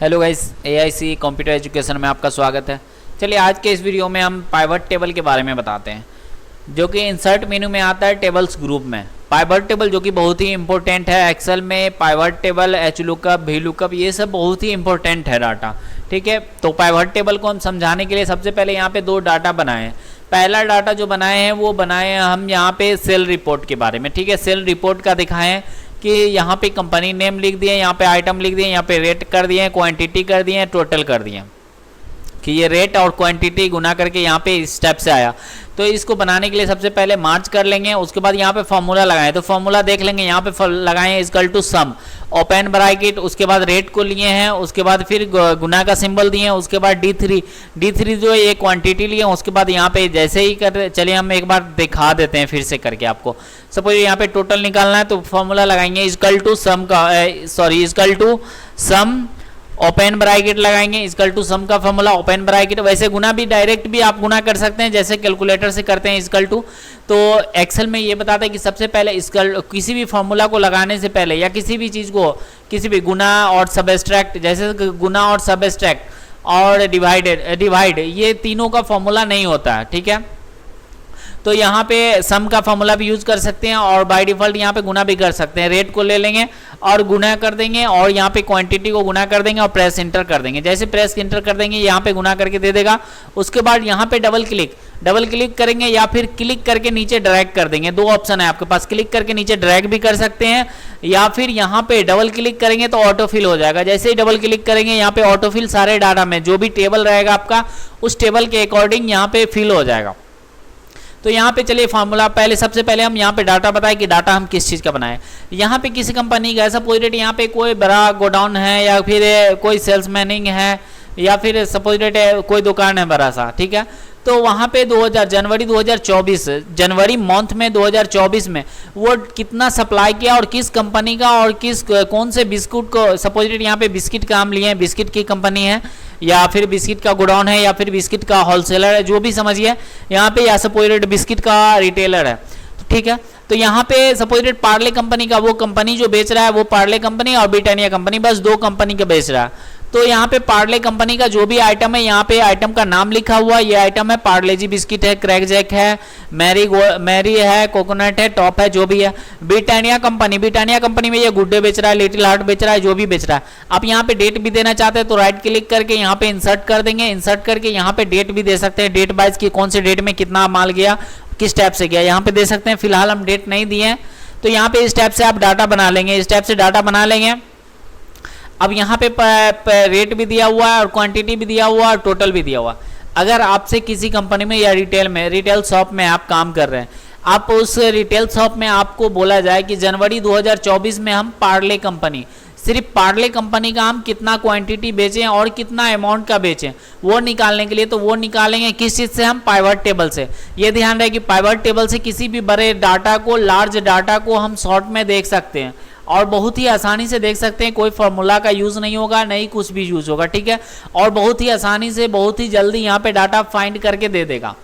Hello guys, AIC computer education में आपका स्वागत है। चलिए आज के इस वीडियो में हम पाइवट टेबल के बारे में बताते हैं, जो कि इंसर्ट मेनू में आता है टेबल्स ग्रुप में। पाइवट टेबल जो कि बहुत ही इंपॉर्टेंट है एक्सेल में। Pivot table, H lookup, V lookup, ये सब बहुत ही इंपॉर्टेंट है डाटा। ठीक है, तो पाइवट टेबल को हम समझाने के लिए सबसे पहले यहाँ पे दो डाटा बनाए हैं। पहला डाटा जो बनाए हैं वो बनाए हैं हम यहाँ पे सेल रिपोर्ट के बारे में। ठीक है, सेल रिपोर्ट का दिखाएं कि यहाँ पे कंपनी नेम लिख दिए, यहाँ पे आइटम लिख दिए, यहाँ पे रेट कर दिए, क्वांटिटी कर दिए, टोटल कर दिए कि ये रेट और क्वांटिटी गुना करके यहाँ पे इस स्टेप से आया। तो इसको बनाने के लिए सबसे पहले मार्च कर लेंगे, उसके बाद यहाँ पे फॉर्मूला लगाएं। तो फॉर्मूला देख लेंगे, यहाँ पे लगाएं equal to sum, open bracket, उसके बाद रेट को लिए हैं, उसके बाद फिर गुना का सिंबल दिए हैं, उसके बाद D3 जो ये क्वांटिटी लिए, उसके बाद यहाँ पे जैसे ही कर, चलिए हम एक बार दिखा देते हैं फिर से करके आपको। सपोज यहाँ पे टोटल निकालना है तो फॉर्मूला लगाएंगे इक्वल टू सम का, equal to sum, open bracket लगाएंगे, इक्वल टू सम का फॉर्मूला, ओपन ब्रैकेट। वैसे गुना भी डायरेक्ट भी आप गुना कर सकते हैं जैसे कैलकुलेटर से करते हैं इक्वल टू। तो एक्सेल में ये बताता है कि सबसे पहले किसी भी फॉर्मूला को लगाने से पहले या किसी भी चीज़ को, किसी भी गुना और सबस्ट्रैक्ट, जैसे गुना और सबस्ट्रैक्ट और डिवाइड, ये तीनों का फॉर्मूला नहीं होता है। ठीक है, तो यहाँ पे सम का फॉर्मूला भी यूज कर सकते हैं और बाय डिफॉल्ट यहाँ पे गुना भी कर सकते हैं। रेट को ले लेंगे और गुना कर देंगे और यहाँ पे क्वांटिटी को गुना कर देंगे और प्रेस इंटर कर देंगे। जैसे प्रेस इंटर कर देंगे यहाँ पे गुना करके दे देगा। उसके बाद यहाँ पे डबल क्लिक करेंगे या फिर क्लिक करके नीचे ड्रैग कर देंगे। दो ऑप्शन है आपके पास, क्लिक करके नीचे ड्रैग भी कर सकते हैं या फिर यहाँ पे डबल क्लिक करेंगे तो ऑटोफिल हो जाएगा। जैसे ही डबल क्लिक करेंगे यहाँ पे ऑटोफिल सारे डाटा में जो भी टेबल रहेगा आपका उस टेबल के अकॉर्डिंग यहाँ पे फिल हो जाएगा। तो यहाँ पे चलिए फार्मूला सबसे पहले हम यहाँ पे डाटा बताएं कि डाटा हम किस चीज़ का बनाएं। यहाँ पे किसी कंपनी का ऐसा सपोज यहाँ पे कोई बड़ा गोडाउन है या फिर कोई सेल्समैनिंग है या फिर सपोज कोई दुकान है बड़ा सा। ठीक है, तो वहाँ पे जनवरी 2024 जनवरी मंथ में 2024 में वो कितना सप्लाई किया और किस कंपनी का और कौन से बिस्कुट को, सपोज यहाँ पे बिस्किट का हम लिए हैं, बिस्किट की कंपनी है या फिर बिस्किट का गोडाउन है या फिर बिस्किट का होलसेलर है, जो भी समझिए यहाँ पे, या सपोज बिस्किट का रिटेलर है। तो ठीक है, तो यहाँ पे सपोज पार्ले कंपनी का, वो कंपनी जो बेच रहा है वो पार्ले कंपनी और ब्रिटानिया कंपनी, बस दो कंपनी का बेच रहा है। तो यहाँ पे पार्ले कंपनी का जो भी आइटम है यहाँ पे आइटम का नाम लिखा हुआ, ये आइटम है पार्ले जी बिस्किट है, क्रैक जैक है, मैरी है, कोकोनट है, टॉप है, जो भी है। ब्रिटानिया कंपनी में ये गुड्डे बेच रहा है, लिटिल हार्ट बेच रहा है, जो भी बेच रहा है। आप यहाँ पे डेट भी देना चाहते हैं तो राइट क्लिक करके यहाँ पे इंसर्ट कर देंगे। इंसर्ट करके यहाँ पे डेट भी दे सकते हैं, डेट वाइज की कौन से डेट में कितना माल गया, किस टाइप से गया, यहाँ पे दे सकते हैं। फिलहाल हम डेट नहीं दिए हैं तो यहाँ पे इस टाइप से आप डाटा बना लेंगे, इस टाइप से डाटा बना लेंगे। अब यहाँ पे रेट भी दिया हुआ है और क्वांटिटी भी दिया हुआ है और टोटल भी दिया हुआ है। अगर आपसे किसी कंपनी में या रिटेल शॉप में आप काम कर रहे हैं, आप उस रिटेल शॉप में आपको बोला जाए कि जनवरी 2024 में हम पार्ले कंपनी, सिर्फ पार्ले कंपनी का हम कितना क्वांटिटी बेचें और कितना अमाउंट का बेचें, वो निकालने के लिए तो वो निकालेंगे किस चीज़ से, हम पाइवट टेबल से। ये ध्यान रहे कि पाइवट टेबल से किसी भी बड़े डाटा को, लार्ज डाटा को हम शॉर्ट में देख सकते हैं और बहुत ही आसानी से देख सकते हैं। कोई फार्मूला का यूज़ नहीं होगा, नहीं कुछ भी यूज़ होगा। ठीक है, और बहुत ही आसानी से, बहुत ही जल्दी यहाँ पे डाटा फाइंड करके दे देगा।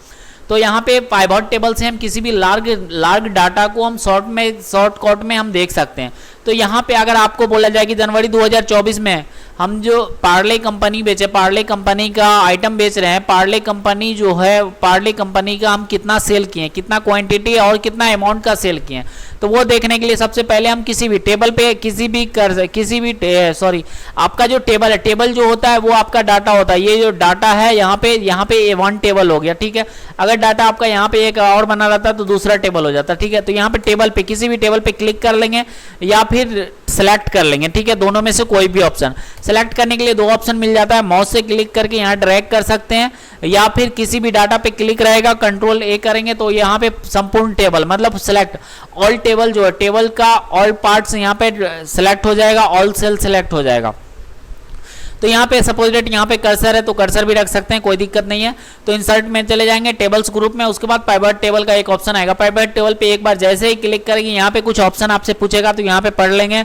तो यहाँ पे पाइवट टेबल से हम किसी भी लार्ज डाटा को हम शॉर्टकट में हम देख सकते हैं। तो यहाँ पे अगर आपको बोला जाए कि जनवरी 2024 में हम जो पार्ले कंपनी बेचे, पार्ले कंपनी का आइटम बेच रहे हैं, पार्ले कंपनी जो है, पार्ले कंपनी का हम कितना सेल किए, कितना क्वांटिटी और कितना अमाउंट का सेल किए, तो वो देखने के लिए सबसे पहले हम किसी भी टेबल पे आपका जो टेबल है, टेबल जो होता है वो आपका डाटा होता है। ये जो डाटा है यहाँ पे A1 टेबल हो गया। ठीक है, अगर डाटा आपका यहाँ पे एक और बना रहता तो दूसरा टेबल हो जाता। ठीक है, तो यहाँ पे टेबल पे, किसी भी टेबल पे क्लिक कर लेंगे या फिर सेलेक्ट कर लेंगे। ठीक है, दोनों में से कोई भी ऑप्शन सेलेक्ट करने के लिए दो ऑप्शन मिल जाता है। माउस से क्लिक करके यहाँ ड्रैग कर सकते हैं या फिर किसी भी डाटा पे क्लिक रहेगा, कंट्रोल A करेंगे तो यहाँ पे संपूर्ण टेबल, मतलब सेलेक्ट ऑल टेबल, जो है टेबल का ऑल पार्ट्स यहाँ पे सेलेक्ट हो जाएगा, ऑल सेल सेलेक्ट हो जाएगा। तो यहाँ पे सपोज यहाँ पे कर्सर है तो कर्सर भी रख सकते हैं, कोई दिक्कत नहीं है। तो इंसर्ट में चले जाएंगे टेबल्स ग्रुप में, उसके बाद पाइवट टेबल का एक ऑप्शन आएगा। पाइवट टेबल पे एक बार जैसे ही क्लिक करेंगे यहाँ पे कुछ ऑप्शन आपसे पूछेगा तो यहाँ पे पढ़ लेंगे।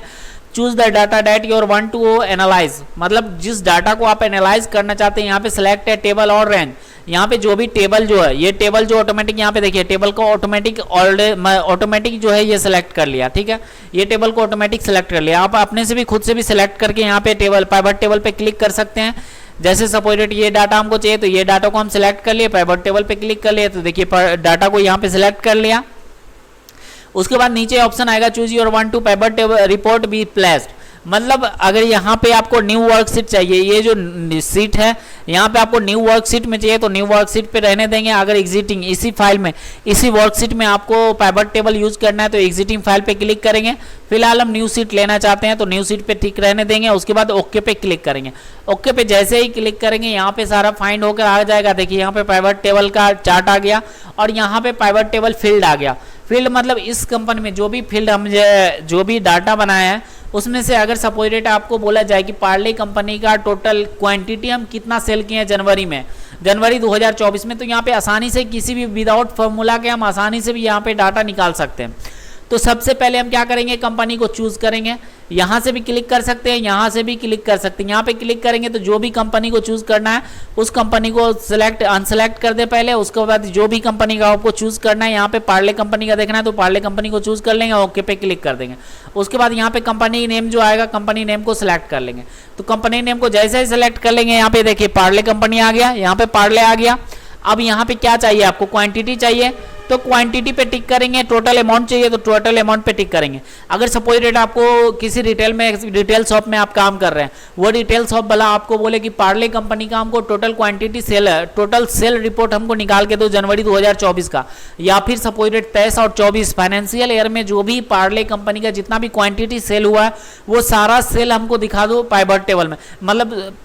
Choose the data that you're want to analyze, मतलब जिस डाटा को आप एनालाइज करना चाहते हैं यहाँ पे सिलेक्ट है टेबल और रेंज। यहाँ पे जो भी टेबल जो है, ये टेबल जो ऑटोमेटिक यहाँ पे देखिए टेबल को ऑटोमेटिक जो है ये सिलेक्ट कर लिया, ठीक है, ये टेबल को ऑटोमेटिक सिलेक्ट कर लिया। आप अपने से भी खुद से भी सिलेक्ट करके यहाँ पे टेबल पाइवट टेबल पे क्लिक कर सकते हैं। जैसे सपोज ये डाटा हमको चाहिए तो ये डाटा को हम सिलेक्ट कर लिए, पाइवट टेबल पे क्लिक कर लिए तो देखिए डाटा को यहाँ पे सिलेक्ट कर लिया। उसके बाद नीचे ऑप्शन आएगा choose your want to pivot table report be placed, मतलब अगर यहाँ पे आपको न्यू वर्कशीट चाहिए, ये जो सीट है यहाँ पे आपको न्यू वर्कशीट में चाहिए तो न्यू वर्कशीट पे रहने देंगे। अगर एग्जिटिंग इसी फाइल में इसी वर्कशीट में आपको पाइवट टेबल यूज करना है तो एग्जिटिंग फाइल पे क्लिक करेंगे। फिलहाल हम न्यू सीट लेना चाहते हैं तो न्यू सीट पे ठीक रहने देंगे। उसके बाद ओके पे क्लिक करेंगे। ओके पे जैसे ही क्लिक करेंगे यहाँ पे सारा फाइंड होकर आ जाएगा। देखिए यहाँ पे पाइवट टेबल का चार्ट आ गया और यहाँ पे पाइवट टेबल फील्ड आ गया। फील्ड मतलब इस कंपनी में जो भी फील्ड हम जो भी डाटा बनाया है उसमें से अगर सपोज रेट आपको बोला जाए कि पार्ले कंपनी का टोटल क्वांटिटी हम कितना सेल किए हैं जनवरी 2024 में, तो यहाँ पे आसानी से किसी भी विदाउट फॉर्मूला के हम आसानी से भी यहाँ पे डाटा निकाल सकते हैं। तो सबसे पहले हम क्या करेंगे, कंपनी को चूज करेंगे। यहाँ से भी क्लिक कर सकते हैं, यहाँ से भी क्लिक कर सकते हैं। यहाँ पे क्लिक करेंगे तो जो भी कंपनी को चूज करना है उस कंपनी को सिलेक्ट अनसेलेक्ट कर दे पहले। उसके बाद जो भी कंपनी का आपको चूज करना है, यहाँ पे पार्ले कंपनी का देखना है तो पार्ले कंपनी को चूज कर लेंगे, ओके पे क्लिक कर देंगे। उसके बाद यहाँ पे कंपनी नेम जो आएगा कंपनी नेम को सिलेक्ट कर लेंगे। तो कंपनी नेम को जैसे ही सिलेक्ट कर लेंगे यहाँ पे देखिए पार्ले कंपनी आ गया, यहाँ पे पार्ले आ गया। अब यहाँ पे क्या चाहिए आपको, क्वांटिटी चाहिए तो क्वांटिटी पे टिक करेंगे। टोटल अमाउंट चाहिए तो टोटल अमाउंट पे टिक करेंगे। अगर सपोज रेट आपको किसी रिटेल शॉप में आप काम कर रहे हैं, वो रिटेल शॉप वाला आपको बोले कि पार्ले कंपनी का हमको टोटल सेल रिपोर्ट हमको निकाल के दो जनवरी 2024 का, या फिर सपोज रेट 23 और 24 फाइनेंशियल ईयर में जो भी पार्ले कंपनी का जितना भी क्वांटिटी सेल हुआ है वो सारा सेल हमको दिखा दो पाइवट टेबल में, मतलब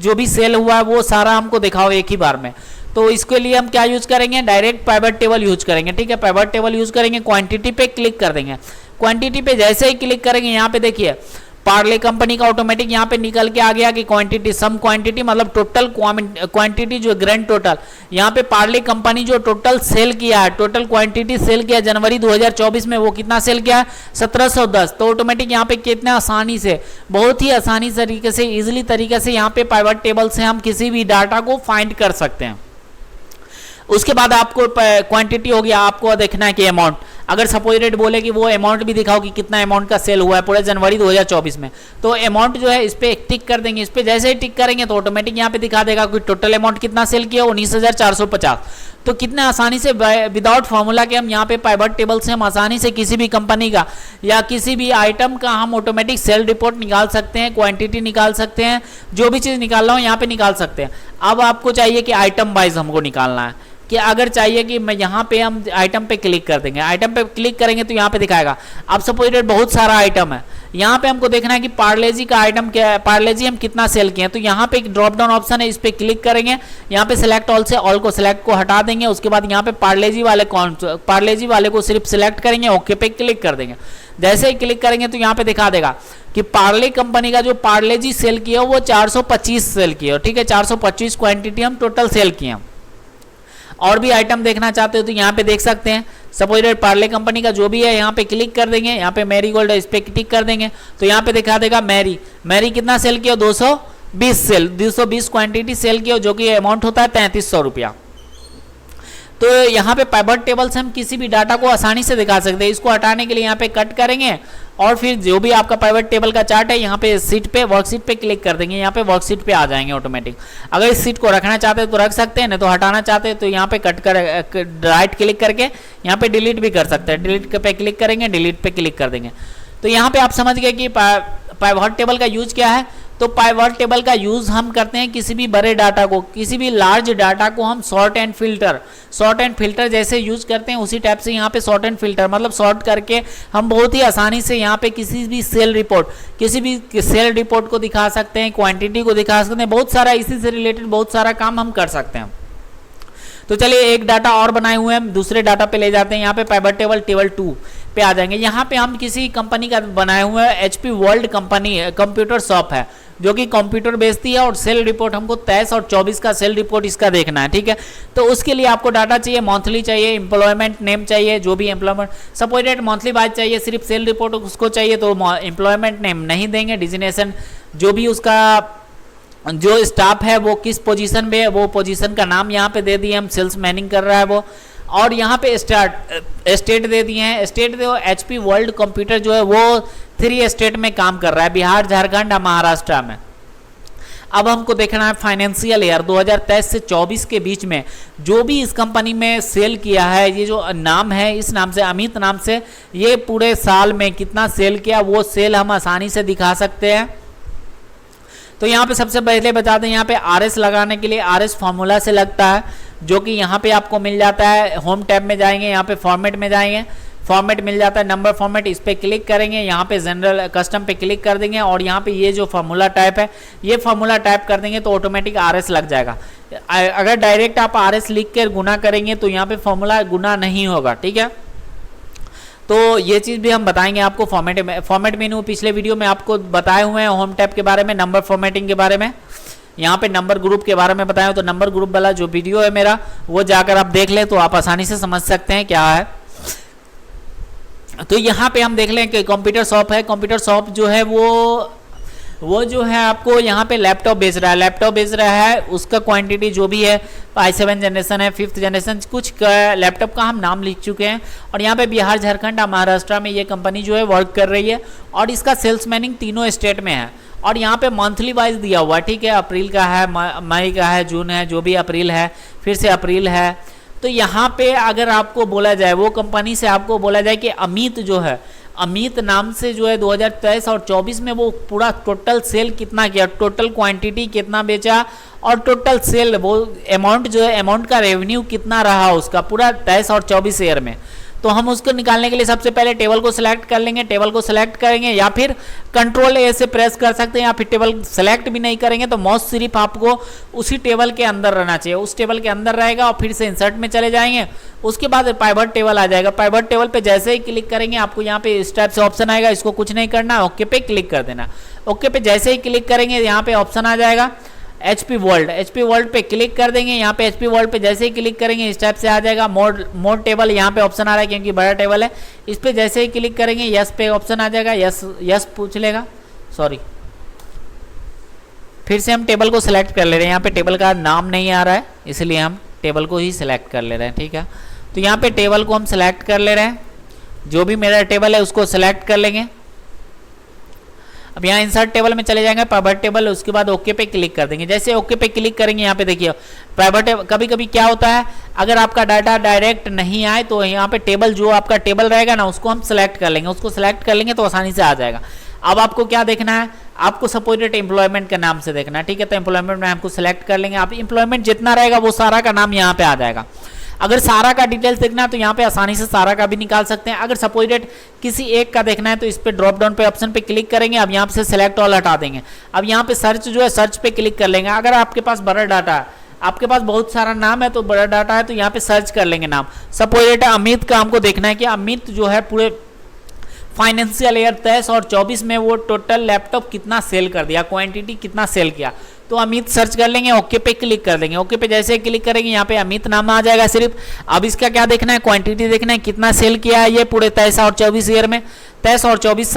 जो भी सेल हुआ है वो सारा हमको दिखाओ एक ही बार में। तो इसके लिए हम क्या यूज करेंगे, डायरेक्ट पाइवट टेबल यूज करेंगे, ठीक है। पाइवट टेबल यूज करेंगे, क्वांटिटी पे क्लिक कर देंगे। क्वांटिटी पे जैसे ही क्लिक करेंगे यहाँ पे देखिए पार्ले कंपनी का ऑटोमेटिक यहाँ पे निकल के आ गया कि क्वांटिटी सम क्वांटिटी मतलब टोटल क्वांटिटी जो ग्रैंड टोटल, यहाँ पे पार्ले कंपनी जो टोटल सेल किया है, टोटल क्वांटिटी सेल किया जनवरी 2024 में वो कितना सेल किया है 1710। तो ऑटोमेटिक यहाँ पे कितना आसानी से, बहुत ही आसानी तरीके से, इजिली तरीके से यहाँ पे पाइवट टेबल से हम किसी भी डाटा को फाइंड कर सकते हैं। उसके बाद आपको क्वांटिटी हो गया, आपको देखना है कि अमाउंट, अगर सपोज रेट बोले कि वो अमाउंट भी दिखाओ कि कितना अमाउंट का सेल हुआ है पूरे जनवरी 2024 में, तो अमाउंट जो है इस पे टिक कर देंगे। इस पे जैसे ही टिक करेंगे तो ऑटोमेटिक यहाँ पे दिखा देगा कि टोटल अमाउंट कितना सेल किया 19,450। तो कितने आसानी से विदाउट फॉर्मूला के हम यहाँ पे पाइवट टेबल से हम आसानी से किसी भी कंपनी का या किसी भी आइटम का हम ऑटोमेटिक सेल रिपोर्ट निकाल सकते हैं, क्वांटिटी निकाल सकते हैं, जो भी चीज़ निकालना हो यहाँ पे निकाल सकते हैं। अब आपको चाहिए कि आइटम वाइज हमको निकालना है, कि अगर चाहिए कि मैं यहाँ पे हम आइटम पे क्लिक कर देंगे, आइटम पे क्लिक करेंगे तो यहाँ पे दिखाएगा। अब सपोज रेट बहुत सारा आइटम है, यहाँ पे हमको देखना है कि पार्ले जी का आइटम क्या है, पार्ले जी हम कितना सेल किए हैं। तो यहाँ पे एक ड्रॉप डाउन ऑप्शन है, इस पे क्लिक करेंगे, यहाँ पे सिलेक्ट ऑल से ऑल को सिलेक्ट को हटा देंगे। उसके बाद यहाँ पे पार्ले जी वाले को सिर्फ सिलेक्ट करेंगे, ओके पे क्लिक कर देंगे। जैसे ही क्लिक करेंगे तो यहाँ पे दिखा देगा कि पार्ले कंपनी का जो पार्ले जी सेल किया वो 425 सेल किया, ठीक है, 425 क्वांटिटी हम टोटल सेल किए हैं। और भी आइटम देखना चाहते हो तो यहाँ पे देख सकते हैं। सपोज रेट पार्ले कंपनी का जो भी है यहाँ पे क्लिक कर देंगे, यहाँ पे मैरी गोल्ड है इस पे क्लिक कर देंगे तो यहाँ पे दिखा देगा मैरी कितना सेल किया 220 क्वांटिटी सेल किया, जो कि अमाउंट होता है 3300 रुपया। तो यहाँ पे पाइवट टेबल से हम किसी भी डाटा को आसानी से दिखा सकते हैं। इसको हटाने के लिए यहाँ पे कट करेंगे और फिर जो भी आपका पाइवट टेबल का चार्ट है यहाँ पे सीट पे वर्कशीट पे क्लिक कर देंगे, यहाँ पे वर्कशीट पे आ जाएंगे ऑटोमेटिक। अगर इस सीट को रखना चाहते हैं तो रख सकते हैं, नहीं तो हटाना चाहते हैं तो यहाँ पे कट कर राइट क्लिक करके यहाँ पे डिलीट भी कर सकते हैं। डिलीट पे क्लिक करेंगे, डिलीट पे क्लिक कर देंगे। तो यहाँ पे आप समझ गए कि पाइवट टेबल का यूज क्या है। तो पाइवट टेबल का यूज हम करते हैं किसी भी बड़े डाटा को, किसी भी लार्ज डाटा को हम सॉर्ट एंड फिल्टर जैसे यूज करते हैं उसी टाइप से यहाँ पे सॉर्ट एंड फिल्टर मतलब सॉर्ट करके हम बहुत ही आसानी से यहाँ पे किसी भी सेल रिपोर्ट को दिखा सकते हैं, क्वांटिटी को दिखा सकते हैं, बहुत सारा इसी से रिलेटेड बहुत सारा काम हम कर सकते हैं। तो चलिए एक डाटा और बनाए हुए हैं, हम दूसरे डाटा पे ले जाते हैं। यहाँ पे पाइवट टेबल 2 पे आ जाएंगे। यहाँ पे हम किसी कंपनी का बनाए हुए HP world company computer shop है जो कि कंप्यूटर बेचती है, और सेल रिपोर्ट हमको 23 और 24 का सेल रिपोर्ट इसका देखना है, ठीक है। तो उसके लिए आपको डाटा चाहिए, मंथली चाहिए, एम्प्लॉयमेंट नेम चाहिए, जो भी एम्प्लॉयमेंट सपोर्टेड मंथली वाइज चाहिए, सिर्फ सेल रिपोर्ट उसको चाहिए तो एम्प्लॉयमेंट नेम नहीं देंगे, डिजिग्नेशन जो भी उसका जो स्टाफ है वो किस पोजीशन पे है वो पोजीशन का नाम यहाँ पे दे दिए हम, सेल्स मैनिंग कर रहा है वो, और यहाँ पे स्टेट दे दिए हैं। स्टेट दो HP वर्ल्ड कंप्यूटर जो है वो 3 स्टेट में काम कर रहा है, बिहार, झारखंड और महाराष्ट्र में। अब हमको देखना है फाइनेंशियल ईयर 2023 से 24 के बीच में जो भी इस कंपनी में सेल किया है, ये जो नाम है इस नाम से, अमित नाम से, ये पूरे साल में कितना सेल किया वो सेल हम आसानी से दिखा सकते हैं। तो यहाँ पे सबसे पहले बता दें, यहाँ पे RS लगाने के लिए RS फॉर्मूला से लगता है, जो कि यहाँ पे आपको मिल जाता है। होम टैब में जाएंगे, यहाँ पे फॉर्मेट में जाएंगे, फॉर्मेट मिल जाता है, नंबर फॉर्मेट, इस पर क्लिक करेंगे, यहाँ पे जनरल कस्टम पे क्लिक कर देंगे, और यहाँ पे ये जो फार्मूला टाइप है ये फार्मूला टाइप कर देंगे तो ऑटोमेटिक RS लग जाएगा। अगर डायरेक्ट आप RS लिख कर गुना करेंगे तो यहाँ पे फॉर्मूला गुना नहीं होगा, ठीक है। तो ये चीज़ भी हम बताएंगे आपको फॉर्मेट मेनू पिछले वीडियो में आपको बताए हुए हैं, होम टैब के बारे में, नंबर फॉर्मेटिंग के बारे में, यहाँ पे नंबर ग्रुप के बारे में बताया। तो नंबर ग्रुप वाला जो वीडियो है मेरा वो जाकर आप देख लें तो आप आसानी से समझ सकते हैं क्या है। तो यहाँ पे हम देख लें कि कंप्यूटर शॉप है, कंप्यूटर शॉप जो है वो जो है आपको यहाँ पे लैपटॉप बेच रहा है, लैपटॉप बेच रहा है, उसका क्वांटिटी जो भी है i7 जनरेशन है, 5th जनरेशन, कुछ लैपटॉप का हम नाम लिख चुके हैं। और यहाँ पे बिहार, झारखंड और महाराष्ट्र में ये कंपनी जो है वर्क कर रही है, और इसका सेल्स मैनिंग तीनों स्टेट में है, और यहाँ पे मंथली वाइज दिया हुआ है, ठीक है। अप्रैल का है, मई का है, जून है, जो भी अप्रैल है, फिर से अप्रैल है। तो यहाँ पे अगर आपको बोला जाए, वो कंपनी से आपको बोला जाए कि अमित जो है, अमित नाम से जो है 2023 और 24 में वो पूरा टोटल सेल कितना किया, टोटल क्वांटिटी कितना बेचा, और टोटल सेल वो अमाउंट जो है, अमाउंट का रेवेन्यू कितना रहा उसका पूरा 23 और 24 ईयर में। तो हम उसको निकालने के लिए सबसे पहले टेबल को सिलेक्ट कर लेंगे, टेबल को सिलेक्ट करेंगे, या फिर कंट्रोल A से प्रेस कर सकते हैं, या फिर टेबल सेलेक्ट भी नहीं करेंगे तो माउस सिर्फ आपको उसी टेबल के अंदर रहना चाहिए, उस टेबल के अंदर रहेगा, और फिर से इंसर्ट में चले जाएंगे। उसके बाद पाइवट टेबल आ जाएगा, पाइवट टेबल पे जैसे ही क्लिक करेंगे आपको यहाँ पे इस टाइप से ऑप्शन आएगा, इसको कुछ नहीं करना, ओके पे क्लिक कर देना। ओके पे जैसे ही क्लिक करेंगे यहाँ पे ऑप्शन आ जाएगा HP वर्ल्ड पे क्लिक कर देंगे। यहाँ पे HP वर्ल्ड पे जैसे ही क्लिक करेंगे इस टाइप से आ जाएगा मोर टेबल, यहाँ पे ऑप्शन आ रहा है क्योंकि बड़ा टेबल है, इस पे जैसे ही क्लिक करेंगे यस पे ऑप्शन आ जाएगा, यस पूछ लेगा, सॉरी फिर से हम टेबल को सिलेक्ट कर ले रहे हैं, यहाँ पे टेबल का नाम नहीं आ रहा है इसलिए हम टेबल को ही सिलेक्ट कर ले रहे हैं, ठीक है। तो यहाँ पे टेबल को हम सिलेक्ट कर ले रहे हैं, जो भी मेरा टेबल है उसको सिलेक्ट कर लेंगे। अब यहाँ इंसर्ट टेबल में चले जाएंगे, पाइवट टेबल, उसके बाद ओके पे क्लिक कर देंगे। जैसे ओके पे क्लिक करेंगे यहाँ पे देखिए पाइवट टेबल, कभी कभी क्या होता है अगर आपका डाटा डायरेक्ट नहीं आए तो यहाँ पे टेबल जो आपका टेबल रहेगा ना उसको हम सिलेक्ट कर लेंगे, उसको सिलेक्ट कर लेंगे तो आसानी से आ जाएगा। अब आपको क्या देखना है, आपको सपोर्टेड एम्प्लॉयमेंट के नाम से देखना है, ठीक है। तो एम्प्लॉयमेंट में हमको सिलेक्ट कर लेंगे, आप एम्प्लॉयमेंट जितना रहेगा वो सारा का नाम यहाँ पे आ जाएगा। अगर सारा का डिटेल्स देखना है तो यहाँ पे आसानी से सारा का भी निकाल सकते हैं। अगर सपोर्टेड किसी एक का देखना है तो इस पे ड्रॉप डाउन पे ऑप्शन पे क्लिक करेंगे, अब यहाँ से सिलेक्ट ऑल हटा देंगे। अब यहाँ पे सर्च जो है सर्च पे क्लिक कर लेंगे। अगर आपके पास बड़ा डाटा है, आपके पास बहुत सारा नाम है तो बड़ा डाटा है तो यहाँ पे सर्च कर लेंगे नाम। सपोर्टेड अमित का हमको देखना है कि अमित जो है पूरे फाइनेंशियल ईयर 23 और 24 में वो टोटल लैपटॉप कितना सेल कर दिया, क्वांटिटी कितना सेल किया। तो अमित सर्च कर लेंगे, ओके पे क्लिक कर देंगे। ओके पे जैसे क्लिक करेंगे यहाँ पे अमित नाम आ जाएगा सिर्फ। अब इसका क्या देखना है, क्वांटिटी देखना है कितना सेल किया है ये पूरे 23 और 24 ईयर में। 23 और 24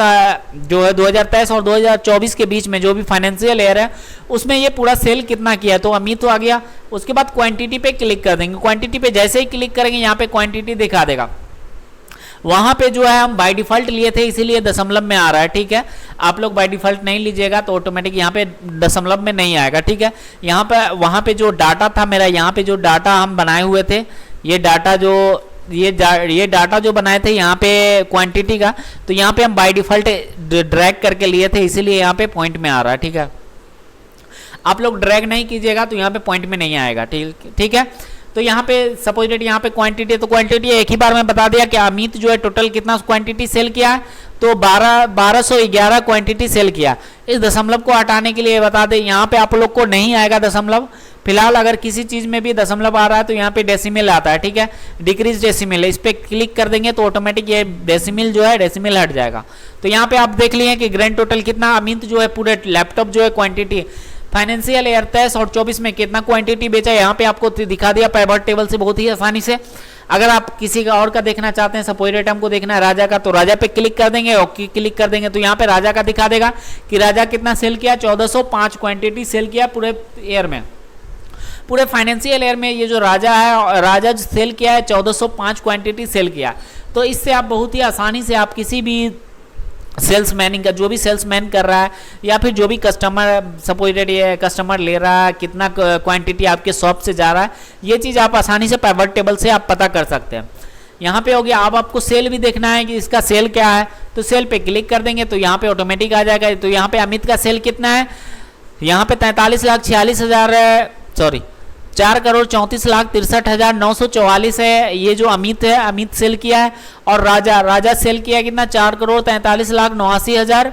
जो है 2023 और 2024 के बीच में जो भी फाइनेंशियल ईयर है उसमें ये पूरा सेल कितना किया है, तो अमित आ गया। उसके बाद क्वांटिटी पे क्लिक कर देंगे। क्वांटिटी पे जैसे ही क्लिक करेंगे यहाँ पे क्वांटिटी दिखा देगा। वहां पे जो है हम बाय डिफॉल्ट लिए थे इसीलिए दशमलव में आ रहा है, ठीक है। आप लोग बाय डिफॉल्ट नहीं लीजिएगा तो ऑटोमेटिक यहाँ पे दशमलव में नहीं आएगा, ठीक है। यहाँ पे वहां पे जो डाटा था मेरा, यहाँ पे जो डाटा हम बनाए हुए थे, ये डाटा जो बनाए थे यहाँ पे क्वांटिटी का, तो यहाँ पे हम बाय डिफॉल्ट ड्रैग करके लिए थे इसीलिए यहाँ पे पॉइंट में आ रहा है, ठीक है। आप लोग ड्रैग नहीं कीजिएगा तो यहाँ पे पॉइंट में नहीं आएगा, ठीक है। तो यहाँ पे सपोजिटेड यहाँ पे क्वांटिटी, तो क्वांटिटी एक ही बार में बता दिया कि अमित जो है टोटल कितना क्वांटिटी सेल किया है, तो 1211 क्वांटिटी सेल किया। इस दशमलव को हटाने के लिए बता दें, यहाँ पे आप लोग को नहीं आएगा दशमलव, फिलहाल अगर किसी चीज में भी दशमलव आ रहा है तो यहाँ पे डेसिमल आता है, ठीक है, डिक्रीज डेसिमल है, इस पे क्लिक कर देंगे तो ऑटोमेटिक ये डेसिमल जो है डेसिमल हट जाएगा। तो यहाँ पे आप देख लिए कि ग्रैंड टोटल कितना अमित जो है पूरे लैपटॉप जो है क्वांटिटी फाइनेंशियल ईयर 23 और 24 में कितना क्वांटिटी बेचा है यहाँ पे आपको दिखा दिया पाइवट टेबल से बहुत ही आसानी से। अगर आप किसी का और का देखना चाहते हैं, सपोज आइटम को देखना है राजा का, तो राजा पे क्लिक कर देंगे, ओके क्लिक कर देंगे तो यहाँ पे राजा का दिखा देगा कि राजा कितना सेल किया, 1405 क्वांटिटी सेल किया पूरे ईयर में, पूरे फाइनेंशियल ईयर में। ये जो राजा है, राजा जो सेल किया है 1405 क्वांटिटी सेल किया। तो इससे आप बहुत ही आसानी से आप किसी भी सेल्समैनिंग का, जो भी सेल्समैन कर रहा है या फिर जो भी कस्टमर सपोजिटेड ये कस्टमर ले रहा है, कितना क्वांटिटी आपके शॉप से जा रहा है, ये चीज़ आप आसानी से पाइवट टेबल से आप पता कर सकते हैं। यहाँ पे हो गया। अब आपको सेल भी देखना है कि इसका सेल क्या है, तो सेल पे क्लिक कर देंगे तो यहाँ पे ऑटोमेटिक आ जाएगा। तो यहाँ पे अमित का सेल कितना है, यहाँ पे 43,46,000 सॉरी 4,34,63,944 है। ये जो अमित है, अमित सेल किया है। और राजा सेल किया कितना, 4,43,89,000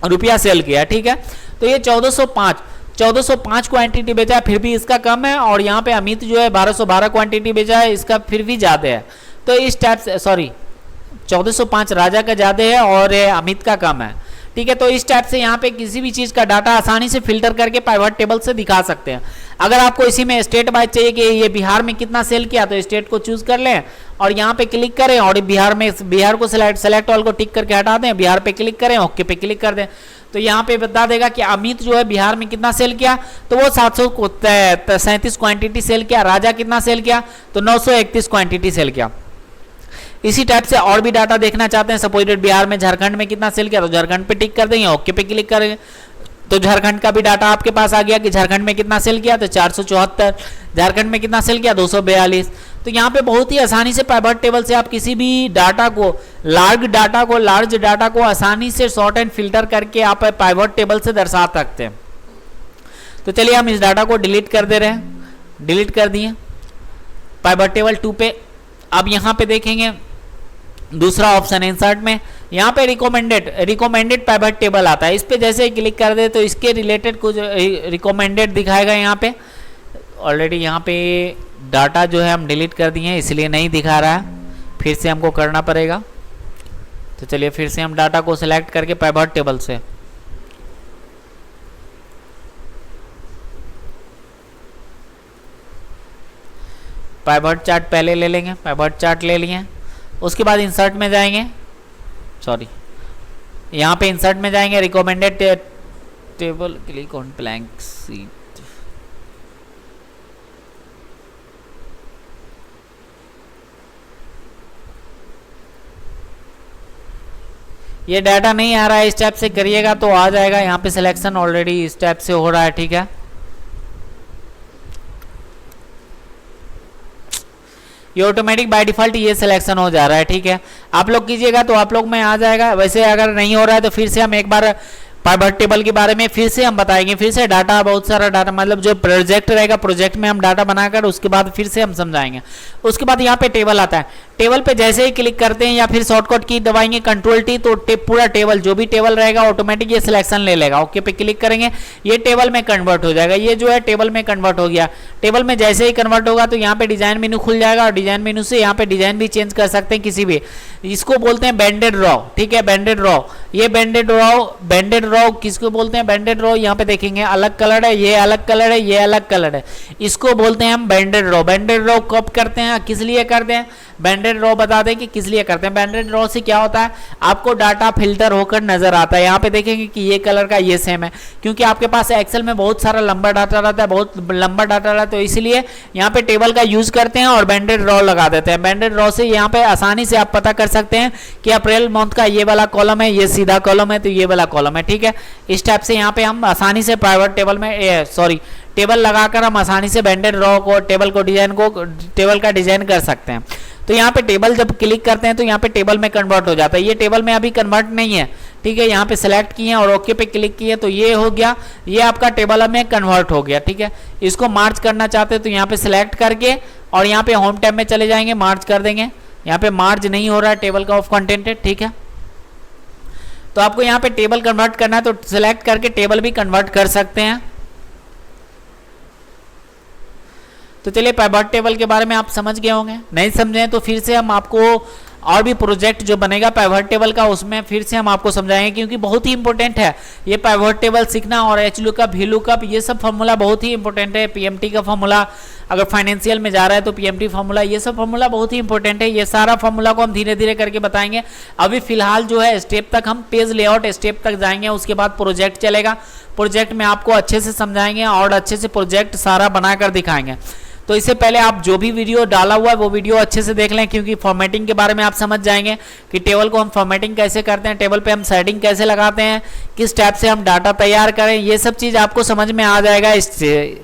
रुपया सेल किया, ठीक है। तो ये 1405 क्वांटिटी बेचा है, फिर भी इसका कम है। और यहाँ पे अमित जो है 1212 क्वांटिटी बेचा है, इसका फिर भी ज़्यादा है। तो इस टाइप से 1405 राजा का ज़्यादा है और अमित का कम है, ठीक है। तो इस टाइप से यहाँ पे किसी भी चीज़ का डाटा आसानी से फिल्टर करके पाइवट टेबल से दिखा सकते हैं। अगर आपको इसी में स्टेट वाइज चाहिए कि ये बिहार में कितना सेल किया, तो स्टेट को चूज कर लें और यहाँ पे क्लिक करें और बिहार को सेलेक्ट ऑल को टिक करके हटा दें, बिहार पे क्लिक करें, ओके पे क्लिक कर दें। तो यहाँ पे बता देगा कि अमित जो है बिहार में कितना सेल किया, तो वो 737 क्वांटिटी सेल किया। राजा कितना सेल किया, तो 931 क्वांटिटी सेल किया। इसी टाइप से और भी डाटा देखना चाहते हैं, सपोज बिहार में झारखंड में कितना सेल किया, तो झारखंड पे टिक कर देंगे, ओके पे क्लिक करेंगे तो झारखंड का भी डाटा आपके पास आ गया कि झारखंड में कितना सेल किया, तो 474। झारखंड में कितना सेल किया, 242। तो यहाँ पे बहुत ही आसानी से पाइवट टेबल से आप किसी भी डाटा को, लार्ज डाटा को आसानी से सॉर्ट एंड फिल्टर करके आप पाइवट टेबल से दर्शा सकते हैं। तो चलिए हम इस डाटा को डिलीट कर दे रहे हैं, डिलीट कर दिए पाइवट टेबल 2 पे। अब यहाँ पे देखेंगे दूसरा ऑप्शन इंसर्ट में, यहाँ पे रिकमेंडेड पाइवट टेबल आता है। इस पे जैसे ही क्लिक कर दे तो इसके रिलेटेड कुछ रिकमेंडेड दिखाएगा। यहाँ पे ऑलरेडी यहाँ पे डाटा जो है हम डिलीट कर दिए हैं, इसलिए नहीं दिखा रहा है, फिर से हमको करना पड़ेगा। तो चलिए फिर से हम डाटा को सिलेक्ट करके पाइवट टेबल से पाइवट चार्ट पहले ले लेंगे, पाइवट चार्ट ले लिए, उसके बाद इंसर्ट में जाएंगे, यहाँ पे इंसर्ट में जाएंगे, recommended table, click on blank seat. ये डाटा नहीं आ रहा है, इस टाइप से करिएगा तो आ जाएगा। यहाँ पे सिलेक्शन ऑलरेडी इस टाइप से हो रहा है, ठीक है। ये ऑटोमेटिक बाय डिफॉल्ट ये सिलेक्शन हो जा रहा है, ठीक है। आप लोग कीजिएगा तो आप लोग में आ जाएगा। वैसे अगर नहीं हो रहा है तो फिर से हम एक बार पाइवट टेबल के बारे में फिर से हम बताएंगे, फिर से डाटा, बहुत सारा डाटा, मतलब जो प्रोजेक्ट रहेगा, प्रोजेक्ट में हम डाटा बनाकर उसके बाद फिर से हम समझाएंगे। उसके बाद यहाँ पे टेबल आता है, टेबल पे जैसे ही क्लिक करते हैं या फिर शॉर्टकट की दबाएंगे कंट्रोल टी, तो पूरा टेबल जो भी टेबल रहेगा ऑटोमेटिक ये सिलेक्शन ले लेगा। ओके पे क्लिक करेंगे, ये टेबल में कन्वर्ट हो जाएगा। ये जो है टेबल में कन्वर्ट हो गया। टेबल में जैसे ही कन्वर्ट होगा तो यहाँ पे डिजाइन मेनू खुल जाएगा और डिजाइन मेनू से यहाँ पे डिजाइन भी चेंज कर सकते हैं किसी भी। इसको बोलते हैं बैंडेड रॉ, ठीक है, बैंडेड रॉ। ये बैंडेड रॉ किसको बोलते हैं, बैंडेड रॉ। यहाँ पे देखेंगे अलग कलर है, ये अलग कलर है, ये अलग कलर है, इसको बोलते हैं हम बैंडेड रॉ। बैंडेड रॉ कब करते हैं, किस लिए करते हैं, बैंडेड रॉ बता दें कि किस लिए करते हैं। बैंडेड रॉ से क्या होता है, आपको डाटा फिल्टर होकर नजर आता है। यहाँ पे देखेंगे कि ये कलर का ये सेम है, क्योंकि आपके पास एक्सेल में बहुत सारा लंबा डाटा रहता है, बहुत लंबा डाटा रहता है, तो इसलिए यहाँ पे टेबल का यूज करते हैं और बैंडेड रॉ लगा देते हैं। बैंडेड रॉ से यहाँ पे आसानी से आप पता कर सकते हैं कि अप्रैल मंथ का ये वाला कॉलम है, ये सीधा कॉलम है, तो ये वाला कॉलम है, ठीक है। इस टाइप से यहाँ पे हम आसानी से प्राइवेट टेबल में टेबल लगाकर हम आसानी से बैंडेड रॉ को टेबल का डिजाइन कर सकते हैं। तो यहाँ पे टेबल जब क्लिक करते हैं तो यहाँ पे टेबल में कन्वर्ट हो जाता है। ये टेबल में अभी कन्वर्ट नहीं है, ठीक है। यहाँ पे सिलेक्ट किए और ओके पे क्लिक किए तो ये हो गया, ये आपका टेबल में कन्वर्ट हो गया, ठीक है। इसको मार्च करना चाहते हैं तो यहाँ पे सिलेक्ट करके और यहाँ पे होम टैब में चले जाएंगे, मार्च कर देंगे। यहाँ पे मार्च नहीं हो रहा है, टेबल का ऑफ कंटेंट है, ठीक है। तो आपको यहाँ पे टेबल कन्वर्ट करना है तो सिलेक्ट करके टेबल भी कन्वर्ट कर सकते हैं। तो चलिए पाइवट टेबल के बारे में आप समझ गए होंगे, नहीं समझे तो फिर से हम आपको और भी प्रोजेक्ट जो बनेगा पाइवट टेबल का उसमें फिर से हम आपको समझाएंगे, क्योंकि बहुत ही इंपॉर्टेंट है ये पाइवट टेबल सीखना। और एच लुकअप, वी लुकअप, ये सब फॉर्मूला बहुत ही इंपॉर्टेंट है। पीएमटी का फॉर्मूला अगर फाइनेंशियल में जा रहा है तो पीएमटी फॉर्मूला, ये सब फॉर्मूला बहुत ही इंपॉर्टेंट है। ये सारा फॉर्मूला को हम धीरे धीरे करके बताएंगे। अभी फिलहाल जो है स्टेप तक हम पेज लेआउट स्टेप तक जाएंगे, उसके बाद प्रोजेक्ट चलेगा। प्रोजेक्ट में आपको अच्छे से समझाएंगे और अच्छे से प्रोजेक्ट सारा बनाकर दिखाएंगे। तो इससे पहले आप जो भी वीडियो डाला हुआ है वो वीडियो अच्छे से देख लें, क्योंकि फॉर्मेटिंग के बारे में आप समझ जाएंगे कि टेबल को हम फॉर्मेटिंग कैसे करते हैं, टेबल पे हम सेटिंग कैसे लगाते हैं, किस टाइप से हम डाटा तैयार करें, ये सब चीज़ आपको समझ में आ जाएगा इससे।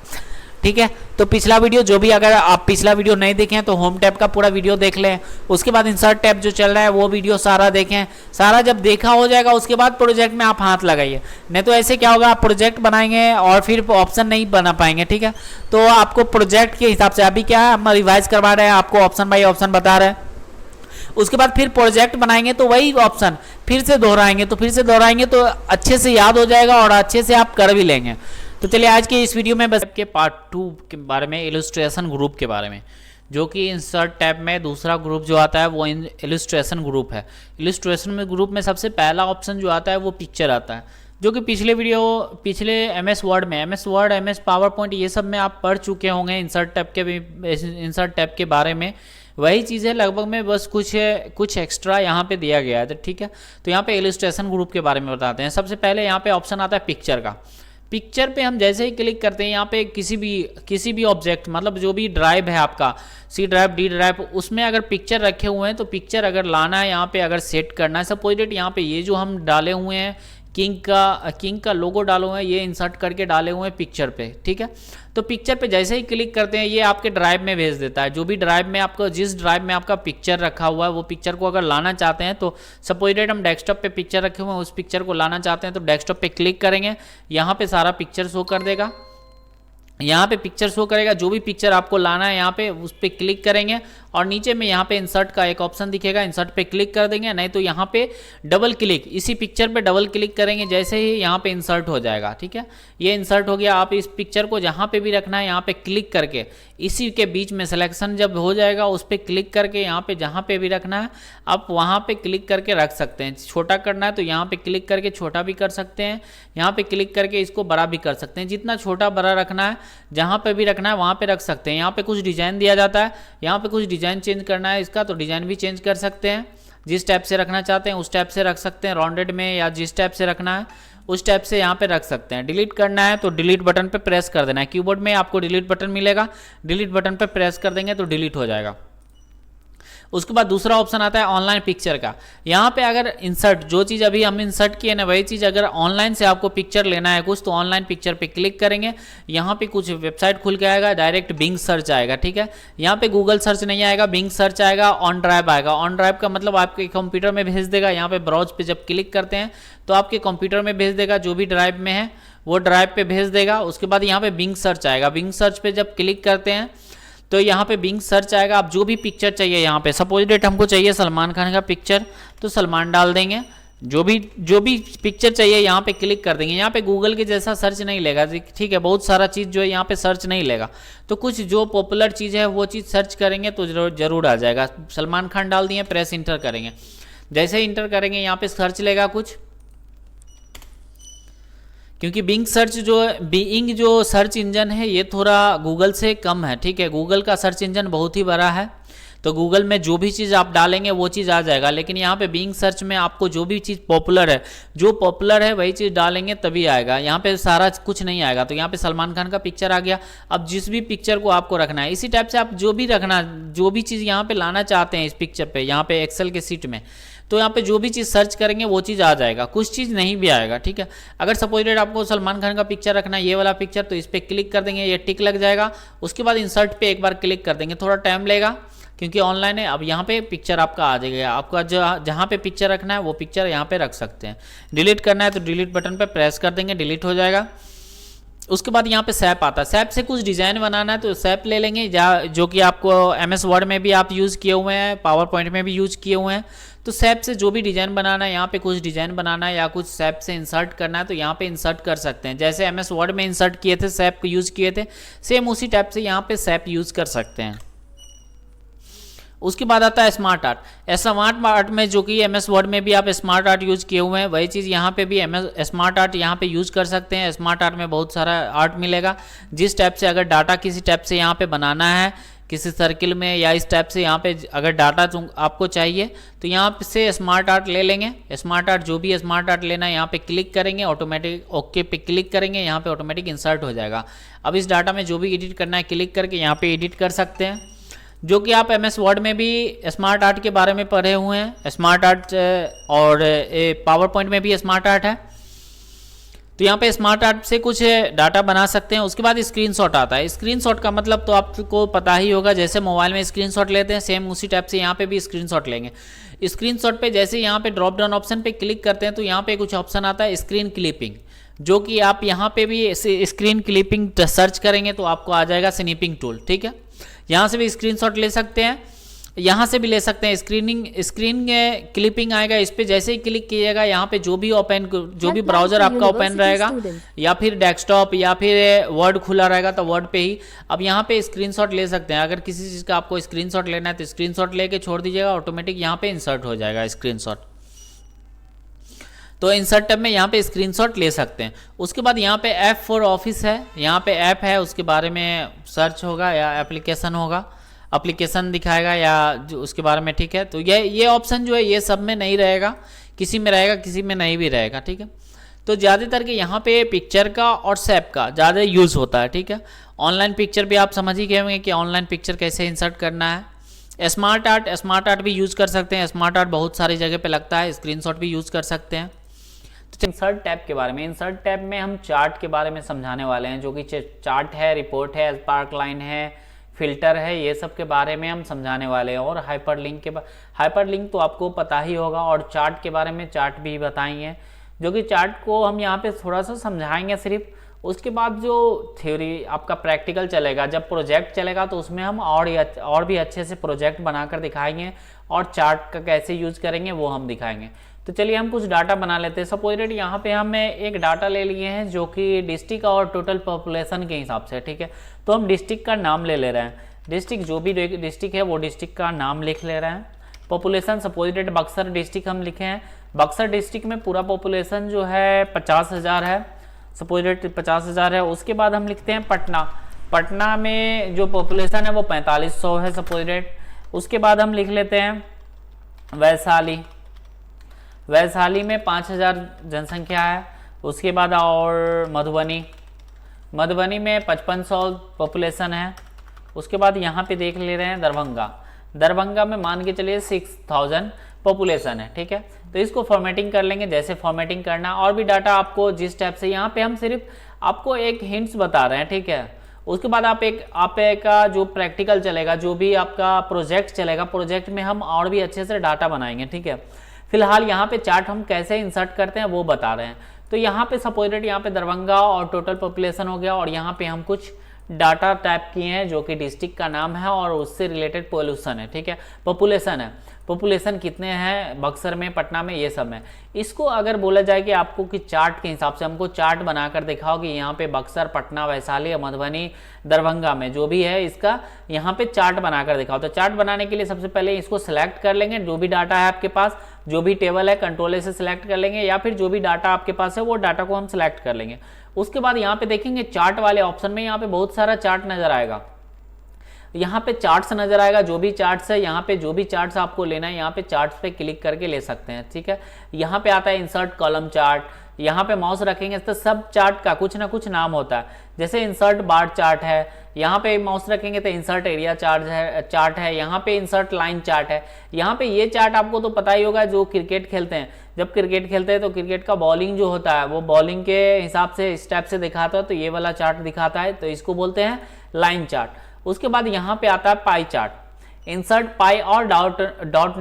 ठीक है, तो पिछला वीडियो जो भी, अगर आप पिछला वीडियो नहीं देखें तो होम टैब का पूरा वीडियो देख लें। उसके बाद इंसर्ट टैब जो चल रहा है वो वीडियो सारा देखें। सारा जब देखा हो जाएगा उसके बाद प्रोजेक्ट में आप हाथ लगाइए, नहीं तो ऐसे क्या होगा, आप प्रोजेक्ट बनाएंगे और फिर ऑप्शन नहीं बना पाएंगे। ठीक है, तो आपको प्रोजेक्ट के हिसाब से अभी क्या है, हम रिवाइज करवा रहे हैं, आपको ऑप्शन बाई ऑप्शन बता रहे हैं। उसके बाद फिर प्रोजेक्ट बनाएंगे तो वही ऑप्शन फिर से दोहराएंगे, तो फिर से दोहराएंगे तो अच्छे से याद हो जाएगा और अच्छे से आप कर भी लेंगे। तो चलिए आज के इस वीडियो में बस के पार्ट 2 के बारे में, इलस्ट्रेशन ग्रुप के बारे में, जो कि इंसर्ट टैब में दूसरा ग्रुप जो आता है वो इलस्ट्रेशन ग्रुप है। इलस्ट्रेशन में ग्रुप में सबसे पहला ऑप्शन जो आता है वो पिक्चर आता है, जो कि पिछले एमएस वर्ड में, MS word, MS power point, ये सब में आप पढ़ चुके होंगे इंसर्ट टैब के बारे में। वही चीज़ है लगभग में, बस कुछ एक्स्ट्रा यहाँ पे दिया गया है। तो ठीक है, तो यहाँ पे इलस्ट्रेशन ग्रुप के बारे में बताते हैं। सबसे पहले यहाँ पे ऑप्शन आता है पिक्चर का। पिक्चर पे हम जैसे ही क्लिक करते हैं यहाँ पे किसी भी ऑब्जेक्ट, मतलब जो भी ड्राइव है आपका, सी ड्राइव, डी ड्राइव, उसमें अगर पिक्चर रखे हुए हैं तो पिक्चर अगर लाना है यहाँ पे, अगर सेट करना है, सपोज यहाँ पे ये जो हम डाले हुए हैं किंग का लोगो डाले हुए हैं, ये इंसर्ट करके डाले हुए हैं पिक्चर पे। ठीक है, तो पिक्चर पे जैसे ही क्लिक करते हैं ये आपके ड्राइव में भेज देता है। जो भी ड्राइव में आपका, जिस ड्राइव में आपका पिक्चर रखा हुआ है वो पिक्चर को अगर लाना चाहते हैं तो सपोज हम डेस्कटॉप पे पिक्चर रखे हुए हैं, उस पिक्चर को लाना चाहते हैं तो डेस्कटॉप पे क्लिक करेंगे, यहाँ पे सारा पिक्चर शो कर देगा। यहाँ पे पिक्चर शो करेगा, जो भी पिक्चर आपको लाना है यहाँ पे उस पर क्लिक करेंगे और नीचे में यहाँ पे इंसर्ट का एक ऑप्शन दिखेगा, इंसर्ट पे क्लिक कर देंगे, नहीं तो यहाँ पे डबल क्लिक, इसी पिक्चर पे डबल क्लिक करेंगे, जैसे ही यहाँ पे इंसर्ट हो जाएगा। ठीक है, ये इंसर्ट हो गया। आप इस पिक्चर को जहाँ पे भी रखना है यहाँ पे क्लिक करके, इसी के बीच में सिलेक्शन जब हो जाएगा उस पर क्लिक करके यहाँ पे जहाँ पे भी रखना है आप वहाँ पे क्लिक करके रख सकते हैं। छोटा करना है तो यहाँ पे क्लिक करके छोटा भी कर सकते हैं, यहाँ पे क्लिक करके इसको बड़ा भी कर सकते हैं। जितना छोटा बड़ा रखना है, जहाँ पे भी रखना है वहाँ पे रख सकते हैं। यहाँ पे कुछ डिजाइन दिया जाता है, यहाँ पे कुछ डिजाइन चेंज करना है इसका तो डिजाइन भी चेंज कर सकते हैं। जिस टाइप से रखना चाहते हैं उस टाइप से रख सकते हैं, राउंडेड में, या जिस टाइप से रखना है उस टाइप से यहाँ पे रख सकते हैं। डिलीट करना है तो डिलीट बटन पे प्रेस कर देना है, कीबोर्ड में आपको डिलीट बटन मिलेगा, डिलीट बटन पे प्रेस कर देंगे तो डिलीट हो जाएगा। उसके बाद दूसरा ऑप्शन आता है ऑनलाइन पिक्चर का। यहाँ पे अगर इंसर्ट, जो चीज़ अभी हम इंसर्ट किए ना वही चीज़ अगर ऑनलाइन से आपको पिक्चर लेना है कुछ, तो ऑनलाइन पिक्चर पे क्लिक करेंगे, यहाँ पे कुछ वेबसाइट खुल के आएगा, डायरेक्ट बिंग सर्च आएगा। ठीक है, यहाँ पे गूगल सर्च नहीं आएगा, बिंग सर्च आएगा, ऑन ड्राइव आएगा। ऑन ड्राइव का मतलब आपके कंप्यूटर में भेज देगा। यहाँ पे ब्राउज पे जब क्लिक करते हैं तो आपके कंप्यूटर में भेज देगा, जो भी ड्राइव में है वो ड्राइव पे भेज देगा। उसके बाद यहाँ पे बिंग सर्च आएगा, बिंग सर्च पे जब क्लिक करते हैं तो यहाँ पे बिंग सर्च आएगा। आप जो भी पिक्चर चाहिए यहाँ पे, सपोज डेट हमको चाहिए सलमान खान का पिक्चर तो सलमान डाल देंगे, जो भी पिक्चर चाहिए यहाँ पे क्लिक कर देंगे। यहाँ पे गूगल के जैसा सर्च नहीं लेगा। ठीक है, बहुत सारा चीज़ जो है यहाँ पे सर्च नहीं लेगा, तो कुछ जो पॉपुलर चीज़ है वो चीज़ सर्च करेंगे तो जरूर आ जाएगा। सलमान खान डाल दिए, प्रेस इंटर करेंगे, जैसे ही इंटर करेंगे यहाँ पे सर्च लेगा कुछ, क्योंकि बिंग जो सर्च इंजन है ये थोड़ा गूगल से कम है। ठीक है, गूगल का सर्च इंजन बहुत ही बड़ा है, तो गूगल में जो भी चीज़ आप डालेंगे वो चीज़ आ जाएगा। लेकिन यहाँ पे बिंग सर्च में आपको जो भी चीज़ पॉपुलर है वही चीज़ डालेंगे तभी आएगा। यहाँ पे सारा कुछ नहीं आएगा। तो यहाँ पे सलमान खान का पिक्चर आ गया। अब जिस भी पिक्चर को आपको रखना है, इसी टाइप से आप जो भी चीज़ यहाँ पे लाना चाहते हैं इस पिक्चर पे, यहाँ पे एक्सेल के सीट में, तो यहाँ पे जो भी चीज़ सर्च करेंगे वो चीज़ आ जाएगा, कुछ चीज़ नहीं भी आएगा। ठीक है, अगर सपोज डेट आपको सलमान खान का पिक्चर रखना है, ये वाला पिक्चर, तो इस पर क्लिक कर देंगे, ये टिक लग जाएगा। उसके बाद इंसर्ट पे एक बार क्लिक कर देंगे, थोड़ा टाइम लेगा क्योंकि ऑनलाइन है। अब यहाँ पे पिक्चर आपका आ जाएगा, आपका जहाँ पे पिक्चर रखना है वो पिक्चर यहाँ पे रख सकते हैं। डिलीट करना है तो डिलीट बटन पे प्रेस कर देंगे, डिलीट हो जाएगा। उसके बाद यहाँ पे सैप आता है, सैप से कुछ डिज़ाइन बनाना है तो सैप ले लेंगे, जो कि आपको एमएस वर्ड में भी आप यूज़ किए हुए हैं, पावर पॉइंट में भी यूज़ किए हुए हैं। तो सैप से जो भी डिज़ाइन बनाना है, यहाँ पे कुछ डिज़ाइन बनाना है या कुछ सैप से इंसर्ट करना है तो यहाँ पे इंसर्ट कर सकते हैं। जैसे एमएस वर्ड में इंसर्ट किए थे, सैप को यूज़ किए थे, सेम उसी टाइप से यहाँ पे सैप यूज़ कर सकते हैं। उसके बाद आता है स्मार्ट आर्ट। स्मार्ट आर्ट में जो कि एमएस वर्ड में भी आप स्मार्ट आर्ट यूज़ किए हुए हैं, वही चीज़ यहाँ पे भी एमएस स्मार्ट आर्ट यहाँ पे यूज़ कर सकते हैं। स्मार्ट आर्ट में बहुत सारा आर्ट मिलेगा। जिस टाइप से अगर डाटा किसी टाइप से यहाँ पे बनाना है किसी सर्किल में या इस टाइप से यहाँ पे अगर डाटा आपको चाहिए तो यहाँ से स्मार्ट आर्ट ले लेंगे। स्मार्ट आर्ट जो भी स्मार्ट आर्ट लेना है यहाँ पे क्लिक करेंगे, ऑटोमेटिक ओके पे क्लिक करेंगे, यहाँ पे ऑटोमेटिक इंसर्ट हो जाएगा। अब इस डाटा में जो भी एडिट करना है क्लिक करके यहाँ पे एडिट कर सकते हैं, जो कि आप एमएस वर्ड में भी स्मार्ट आर्ट के बारे में पढ़े हुए हैं। स्मार्ट आर्ट और पावर पॉइंट में भी स्मार्ट आर्ट है। तो यहाँ पे स्मार्ट आर्ट से कुछ डाटा बना सकते हैं। उसके बाद स्क्रीनशॉट आता है। स्क्रीनशॉट का मतलब तो आपको पता ही होगा, जैसे मोबाइल में स्क्रीनशॉट लेते हैं सेम उसी टाइप से यहाँ पे भी स्क्रीनशॉट लेंगे। स्क्रीनशॉट पे जैसे यहाँ पे ड्रॉप डाउन ऑप्शन पे क्लिक करते हैं तो यहाँ पे कुछ ऑप्शन आता है स्क्रीन क्लिपिंग, जो कि आप यहाँ पे भी स्क्रीन क्लिपिंग सर्च करेंगे तो आपको आ जाएगा स्निपिंग टूल। ठीक है, यहाँ से भी स्क्रीनशॉट ले सकते हैं, यहाँ से भी ले सकते हैं। स्क्रीन क्लिपिंग आएगा, इस पे जैसे ही क्लिक कीजिएगा यहाँ पे जो भी ब्राउजर आपका ओपन रहेगा या फिर डेस्कटॉप या फिर वर्ड खुला रहेगा तो वर्ड पे ही अब यहाँ पे स्क्रीनशॉट ले सकते हैं। अगर किसी चीज़ का आपको स्क्रीनशॉट लेना है तो स्क्रीनशॉट लेके छोड़ दीजिएगा, ऑटोमेटिक यहाँ पे इंसर्ट हो जाएगा स्क्रीनशॉट। तो इंसर्ट टैब में यहाँ पे स्क्रीनशॉट ले सकते हैं। उसके बाद यहाँ पे ऐप फॉर ऑफिस है, यहाँ पे ऐप है, उसके बारे में सर्च होगा या एप्लीकेशन होगा, एप्लीकेशन दिखाएगा या जो उसके बारे में। ठीक है, तो ये ऑप्शन जो है ये सब में नहीं रहेगा, किसी में रहेगा किसी में नहीं भी रहेगा। ठीक है, तो ज़्यादातर के यहाँ पे पिक्चर का और सैप का ज़्यादा यूज़ होता है। ठीक है, ऑनलाइन पिक्चर भी आप समझ ही गए होंगे कि ऑनलाइन पिक्चर कैसे इंसर्ट करना है। स्मार्ट आर्ट भी यूज़ कर सकते हैं। स्मार्ट आर्ट बहुत सारी जगह पे लगता है, स्क्रीनशॉट भी यूज़ कर सकते हैं। तो इंसर्ट टैब के बारे में, इंसर्ट टैब में हम चार्ट के बारे में समझाने वाले हैं, जो कि चार्ट है, रिपोर्ट है, स्पार्क लाइन है, फिल्टर है, ये सब के बारे में हम समझाने वाले हैं। और हाइपरलिंक तो आपको पता ही होगा, और चार्ट के बारे में चार्ट भी बताएंगे, जो कि चार्ट को हम यहाँ पे थोड़ा सा समझाएंगे सिर्फ। उसके बाद जो थ्योरी आपका प्रैक्टिकल चलेगा, जब प्रोजेक्ट चलेगा तो उसमें हम और भी अच्छे से प्रोजेक्ट बनाकर दिखाएंगे और चार्ट का कैसे यूज़ करेंगे वो हम दिखाएंगे। तो चलिए हम कुछ डाटा बना लेते हैं। सपोज यहाँ पे हमने एक डाटा ले लिए हैं जो कि डिस्ट्रिक्ट और टोटल पॉपुलेशन के हिसाब से। ठीक है, तो हम डिस्ट्रिक्ट का नाम ले रहे हैं। डिस्ट्रिक्ट जो भी डिस्ट्रिक्ट है वो डिस्ट्रिक्ट का नाम लिख ले रहे हैं। पॉपुलेशन सपोज बक्सर डिस्ट्रिक्ट हम लिखे हैं। बक्सर डिस्ट्रिक्ट में पूरा पॉपुलेशन जो है 50,000 है, सपोज 50,000 है। उसके बाद हम लिखते हैं पटना में जो पॉपुलेशन है वो 4500 है सपोज। उसके बाद हम लिख लेते हैं वैशाली में 5000 जनसंख्या है। उसके बाद और मधुबनी में 5500 पॉपुलेशन है। उसके बाद यहाँ पे देख ले रहे हैं दरभंगा में मान के चलिए 6000 पॉपुलेशन है। ठीक है, तो इसको फॉर्मेटिंग कर लेंगे, जैसे फॉर्मेटिंग करना। और भी डाटा आपको जिस टाइप से, यहाँ पे हम सिर्फ आपको एक हिंट्स बता रहे हैं। ठीक है, उसके बाद आप का जो प्रैक्टिकल चलेगा, जो भी आपका प्रोजेक्ट चलेगा, प्रोजेक्ट में हम और भी अच्छे से डाटा बनाएंगे। ठीक है, फिलहाल यहाँ पे चार्ट हम कैसे इंसर्ट करते हैं वो बता रहे हैं। तो यहाँ पे सपोज यहाँ पे दरभंगा और टोटल पॉपुलेशन हो गया, और यहाँ पे हम कुछ डाटा टाइप किए हैं जो कि डिस्ट्रिक्ट का नाम है और उससे रिलेटेड पॉल्यूशन है। ठीक है, पॉपुलेशन है, पॉपुलेशन कितने हैं बक्सर में, पटना में, ये सब में। इसको अगर बोला जाए कि आपको कि चार्ट के हिसाब से हमको चार्ट बनाकर दिखाओ कि यहाँ पे बक्सर, पटना, वैशाली, मधुबनी, दरभंगा में जो भी है इसका यहाँ पे चार्ट बनाकर दिखाओ। तो चार्ट बनाने के लिए सबसे पहले इसको सिलेक्ट कर लेंगे। जो भी डाटा है आपके पास, जो भी टेबल है, कंट्रोल ए से सिलेक्ट कर लेंगे, या फिर जो भी डाटा आपके पास है वो डाटा को हम सिलेक्ट कर लेंगे। उसके बाद यहाँ पे देखेंगे चार्ट वाले ऑप्शन में यहाँ पे बहुत सारा चार्ट नजर आएगा। यहाँ पे चार्ट्स नजर आएगा, जो भी चार्ट्स है, यहाँ पे जो भी चार्ट्स आपको लेना है यहाँ पे चार्ट्स पे क्लिक करके ले सकते हैं। ठीक है, यहाँ पे आता है इंसर्ट कॉलम चार्ट। यहाँ पे माउस रखेंगे तो सब चार्ट का कुछ ना कुछ नाम होता है, जैसे इंसर्ट बार चार्ट है। यहाँ पे माउस रखेंगे तो इंसर्ट एरिया चार्ट है। यहाँ पे इंसर्ट लाइन चार्ट है। यहाँ पे ये चार्ट आपको तो पता ही होगा, जो क्रिकेट खेलते हैं, जब क्रिकेट खेलते हैं तो क्रिकेट का बॉलिंग जो होता है वो बॉलिंग के हिसाब से इस टाइप से दिखाता है, तो ये वाला चार्ट दिखाता है, तो इसको बोलते हैं लाइन चार्ट। उसके बाद यहाँ पे आता है पाई चार्ट, इंसर्ट पाई और डाउन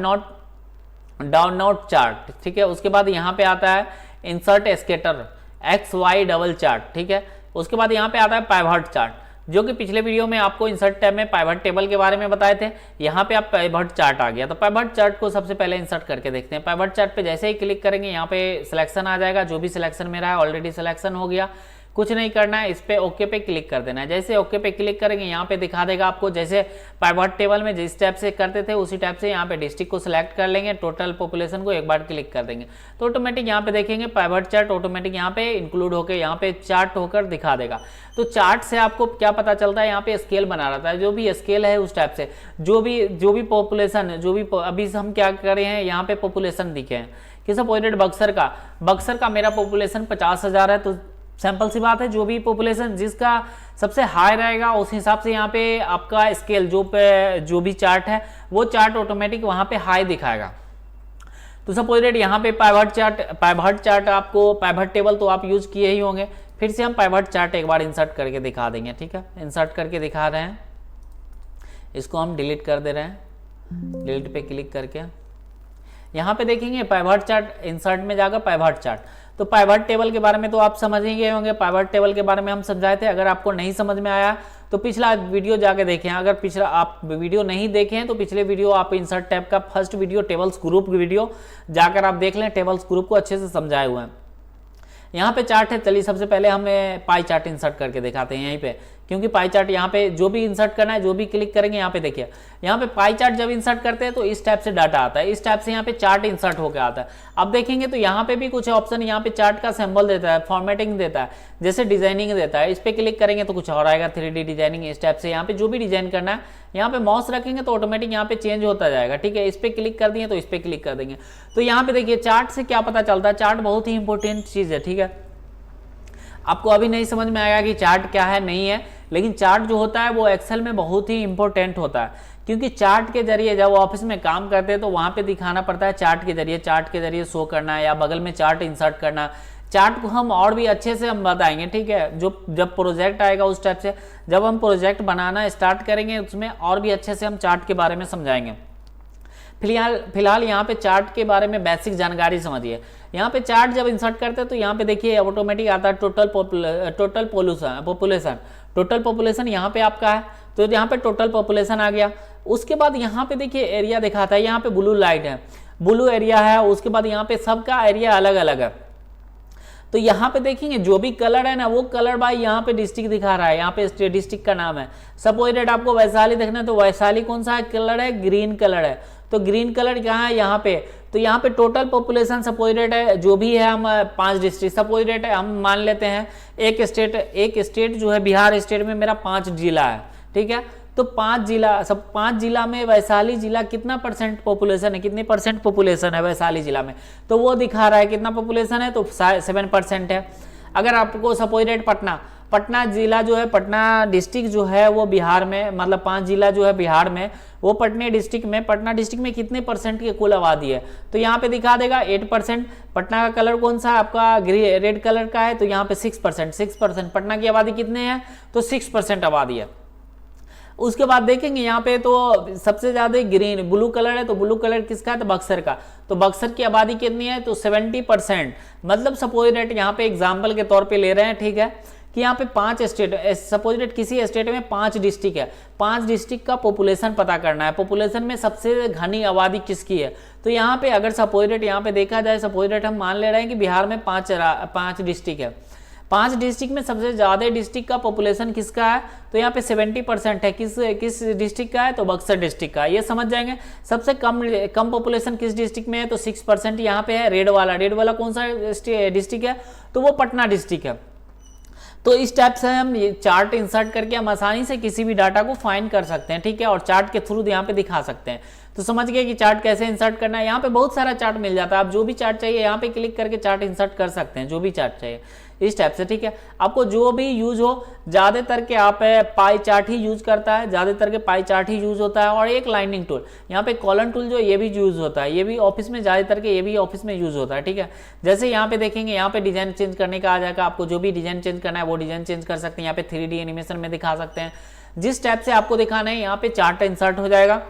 नोट चार्ट। ठीक है, उसके बाद यहाँ पे आता है insert scatter XY double chart. ठीक है, उसके बाद यहाँ पे आता है पाइवट चार्ट। जो कि पिछले वीडियो में आपको इंसर्ट टैब में पाइवट टेबल के बारे में बताए थे। यहाँ पे आप पाइवट चार्ट आ गया, तो पाइवट चार्ट को सबसे पहले इंसर्ट करके देखते हैं। पाइवट चार्ट पे जैसे ही क्लिक करेंगे यहाँ पे सिलेक्शन आ जाएगा, जो भी सिलेक्शन मेरा है ऑलरेडी सिलेक्शन हो गया, कुछ नहीं करना है, इस पे ओके पे क्लिक कर देना है। जैसे ओके पे क्लिक करेंगे यहाँ पे दिखा देगा आपको, जैसे पाइवट टेबल में जिस टाइप से करते थे उसी टाइप से यहाँ पे डिस्ट्रिक्ट को सिलेक्ट कर लेंगे, टोटल पॉपुलेशन को एक बार क्लिक कर देंगे तो ऑटोमेटिक यहाँ पे देखेंगे पाइवट चार्ट ऑटोमेटिक यहाँ पे इंक्लूड होकर यहाँ पे चार्ट होकर दिखा देगा। तो चार्ट से आपको क्या पता चलता है, यहाँ पे स्केल बना रहता है, जो भी स्केल है उस टाइप से जो भी पॉपुलेशन अभी हम क्या कर रहे हैं, यहाँ पे पॉपुलेशन दिखे हैं कि सपोज बक्सर का मेरा पॉपुलेशन 50,000 है, तो सिंपल सी बात है जो भी पॉपुलेशन जिसका सबसे हाई रहेगा उस हिसाब से यहाँ पे आपका स्केल जो भी चार्ट है वो चार्ट ऑटोमेटिक वहाँ पे हाई दिखाएगा। तो सपोज यहाँ पे पाइवट चार्ट आपको पाइवट टेबल तो आप यूज किए ही होंगे, फिर से हम पाइवट चार्ट एक बार इंसर्ट करके दिखा देंगे। ठीक है, इंसर्ट करके दिखा रहे हैं, इसको हम डिलीट कर दे रहे हैं, डिलीट पे क्लिक करके यहाँ पे देखेंगे पाइवट चार्ट, इंसर्ट में जाकर पाइवट चार्ट। तो पाइवट टेबल के बारे में तो आप समझ ही गए होंगे, पाइवट टेबल के बारे में हम समझाए थे। अगर आपको नहीं समझ में आया तो पिछला वीडियो जाके देखें, अगर पिछला आप वीडियो नहीं देखे हैं तो पिछले वीडियो आप इंसर्ट टैब का first video tables group video जाकर आप देख लें, टेबल्स ग्रुप को अच्छे से समझाए हुए हैं। यहाँ पे चार्ट है, चलिए सबसे पहले हमें पाई चार्ट इंसर्ट करके दिखाते हैं यहीं पे, क्योंकि पाई चार्ट यहाँ पे जो भी इंसर्ट करना है, जो भी क्लिक करेंगे यहाँ पे देखिए, यहाँ पे पाई चार्ट जब इंसर्ट करते हैं तो इस टाइप से डाटा आता है, इस टाइप से यहाँ पे चार्ट इंसर्ट होकर आता है। अब देखेंगे तो यहाँ पे भी कुछ ऑप्शन यहाँ पे चार्ट का सिंबल देता है, फॉर्मेटिंग देता है, जैसे डिजाइनिंग देता है, इस पे क्लिक करेंगे तो कुछ और आएगा 3D डिजाइनिंग। इस टाइप से यहाँ पे जो भी डिजाइन करना है यहाँ पे माउस रखेंगे तो ऑटोमेटिक यहाँ पे चेंज होता जाएगा। ठीक है, इस पे क्लिक कर दिए तो इस पे क्लिक कर देंगे। तो यहाँ पे देखिए चार्ट से क्या पता चलता है, चार्ट बहुत ही इंपॉर्टेंट चीज है। ठीक है, आपको अभी नहीं समझ में आएगा कि चार्ट क्या है नहीं है, लेकिन चार्ट जो होता है वो एक्सेल में बहुत ही इंपॉर्टेंट होता है, क्योंकि चार्ट के जरिए जब ऑफिस में काम करते हैं तो वहां पे दिखाना पड़ता है चार्ट के जरिए शो करना है या बगल में चार्ट इंसर्ट करना। चार्ट को हम और भी अच्छे से हम बताएंगे। ठीक है, जो जब प्रोजेक्ट आएगा उस टाइप से जब हम प्रोजेक्ट बनाना स्टार्ट करेंगे उसमें और भी अच्छे से हम चार्ट के बारे में समझाएंगे। फिलहाल यहाँ पे चार्ट के बारे में बेसिक जानकारी समझिए। यहाँ पे चार्ट जब इंसर्ट करते हैं तो यहाँ पे देखिए ऑटोमेटिक आता है टोटल पॉपुलेशन यहाँ पे आपका है, तो यहाँ पे टोटल पॉपुलेशन आ गया। उसके बाद यहाँ पे देखिए एरिया दिखाता है, यहाँ पे ब्लू लाइट है, ब्लू एरिया है। उसके बाद यहाँ पे सबका एरिया अलग अलग है, तो यहाँ पे देखेंगे जो भी कलर है ना वो कलर भाई यहाँ पे डिस्ट्रिक्ट दिखा रहा है, यहाँ पे डिस्ट्रिक्ट का नाम है। सपोज दैट आपको वैशाली देखना है तो वैशाली कौन सा कलर है, ग्रीन कलर है, तो ग्रीन कलर कहाँ है यहाँ पे। तो यहाँ पे टोटल पॉपुलेशन सपोज दैट है जो भी है, हम 5 डिस्ट्रिक्ट सपोज दैट है, हम मान लेते हैं एक स्टेट जो है बिहार स्टेट में मेरा 5 जिला है। ठीक है, तो 5 जिला में वैशाली जिला कितना परसेंट पॉपुलेशन है, कितनी परसेंट पॉपुलेशन है वैशाली जिला में, तो वो दिखा रहा है कितना पॉपुलेशन है, तो 7% है। अगर आपको सपोज दैट पटना जिला जो है, पटना डिस्ट्रिक्ट जो है वो बिहार में, मतलब 5 जिला जो है बिहार में, वो पटना डिस्ट्रिक्ट में कितने परसेंट की कुल आबादी है, तो यहाँ पे दिखा देगा 8%। पटना का कलर कौन सा है आपका, रेड कलर का है, तो यहाँ पे 6%। पटना की आबादी कितने हैं, तो 6% आबादी है। उसके बाद देखेंगे यहाँ पे तो सबसे ज्यादा ब्लू कलर है, तो ब्लू कलर किसका है, तो बक्सर का। तो बक्सर की आबादी कितनी है, तो 70%। मतलब सपोज दैट यहाँ पे एग्जाम्पल के तौर पे ले रहे हैं, ठीक है, कि यहाँ पे 5 स्टेट, सपोज दैट किसी स्टेट में 5 डिस्ट्रिक्ट है, 5 डिस्ट्रिक्ट का पॉपुलेशन पता करना है, पॉपुलेशन में सबसे घनी आबादी किसकी है। तो यहाँ पे अगर सपोज दैट यहाँ पे देखा जाए, सपोज दैट हम मान ले रहे हैं कि बिहार में 5 डिस्ट्रिक्ट है, 5 डिस्ट्रिक्ट में सबसे ज्यादा डिस्ट्रिक्ट का पॉपुलेशन किसका है, तो यहाँ पे 70% है। किस डिस्ट्रिक्ट का है, तो बक्सर डिस्ट्रिक्ट का। ये समझ जाएंगे। सबसे कम पॉपुलेशन किस डिस्ट्रिक्ट में है, तो 6% यहाँ पे है। रेड वाला कौन सा डिस्ट्रिक्ट है, तो वो पटना डिस्ट्रिक्ट है। तो इस टाइप से हम ये चार्ट इंसर्ट करके हम आसानी से किसी भी डाटा को फाइंड कर सकते हैं। ठीक है, और चार्ट के थ्रू यहाँ पे दिखा सकते हैं। तो समझ गए कि चार्ट कैसे इंसर्ट करना है। यहाँ पे बहुत सारा चार्ट मिल जाता है, आप जो भी चार्ट चाहिए यहाँ पे क्लिक करके चार्ट इंसर्ट कर सकते हैं, जो भी चार्ट चाहिए इस टाइप से। ठीक है, आपको जो भी यूज हो, ज्यादातर के आप पाई चार्ट ही यूज करता है, ज्यादातर के पाई चार्ट ही यूज होता है। और एक लाइनिंग टूल, यहाँ पे कॉलम टूल जो ये भी यूज होता है, ये भी ऑफिस में ज्यादातर के ये भी ऑफिस में यूज होता है। ठीक है, जैसे यहाँ पे देखेंगे, यहाँ पे डिजाइन चेंज करने का आ जाएगा, आपको जो भी डिजाइन चेंज करना है वो डिजाइन चेंज कर सकते हैं। यहाँ पे 3D एनिमेशन में दिखा सकते हैं, जिस टाइप से आपको दिखाना है यहाँ पे चार्ट इंसर्ट हो जाएगा।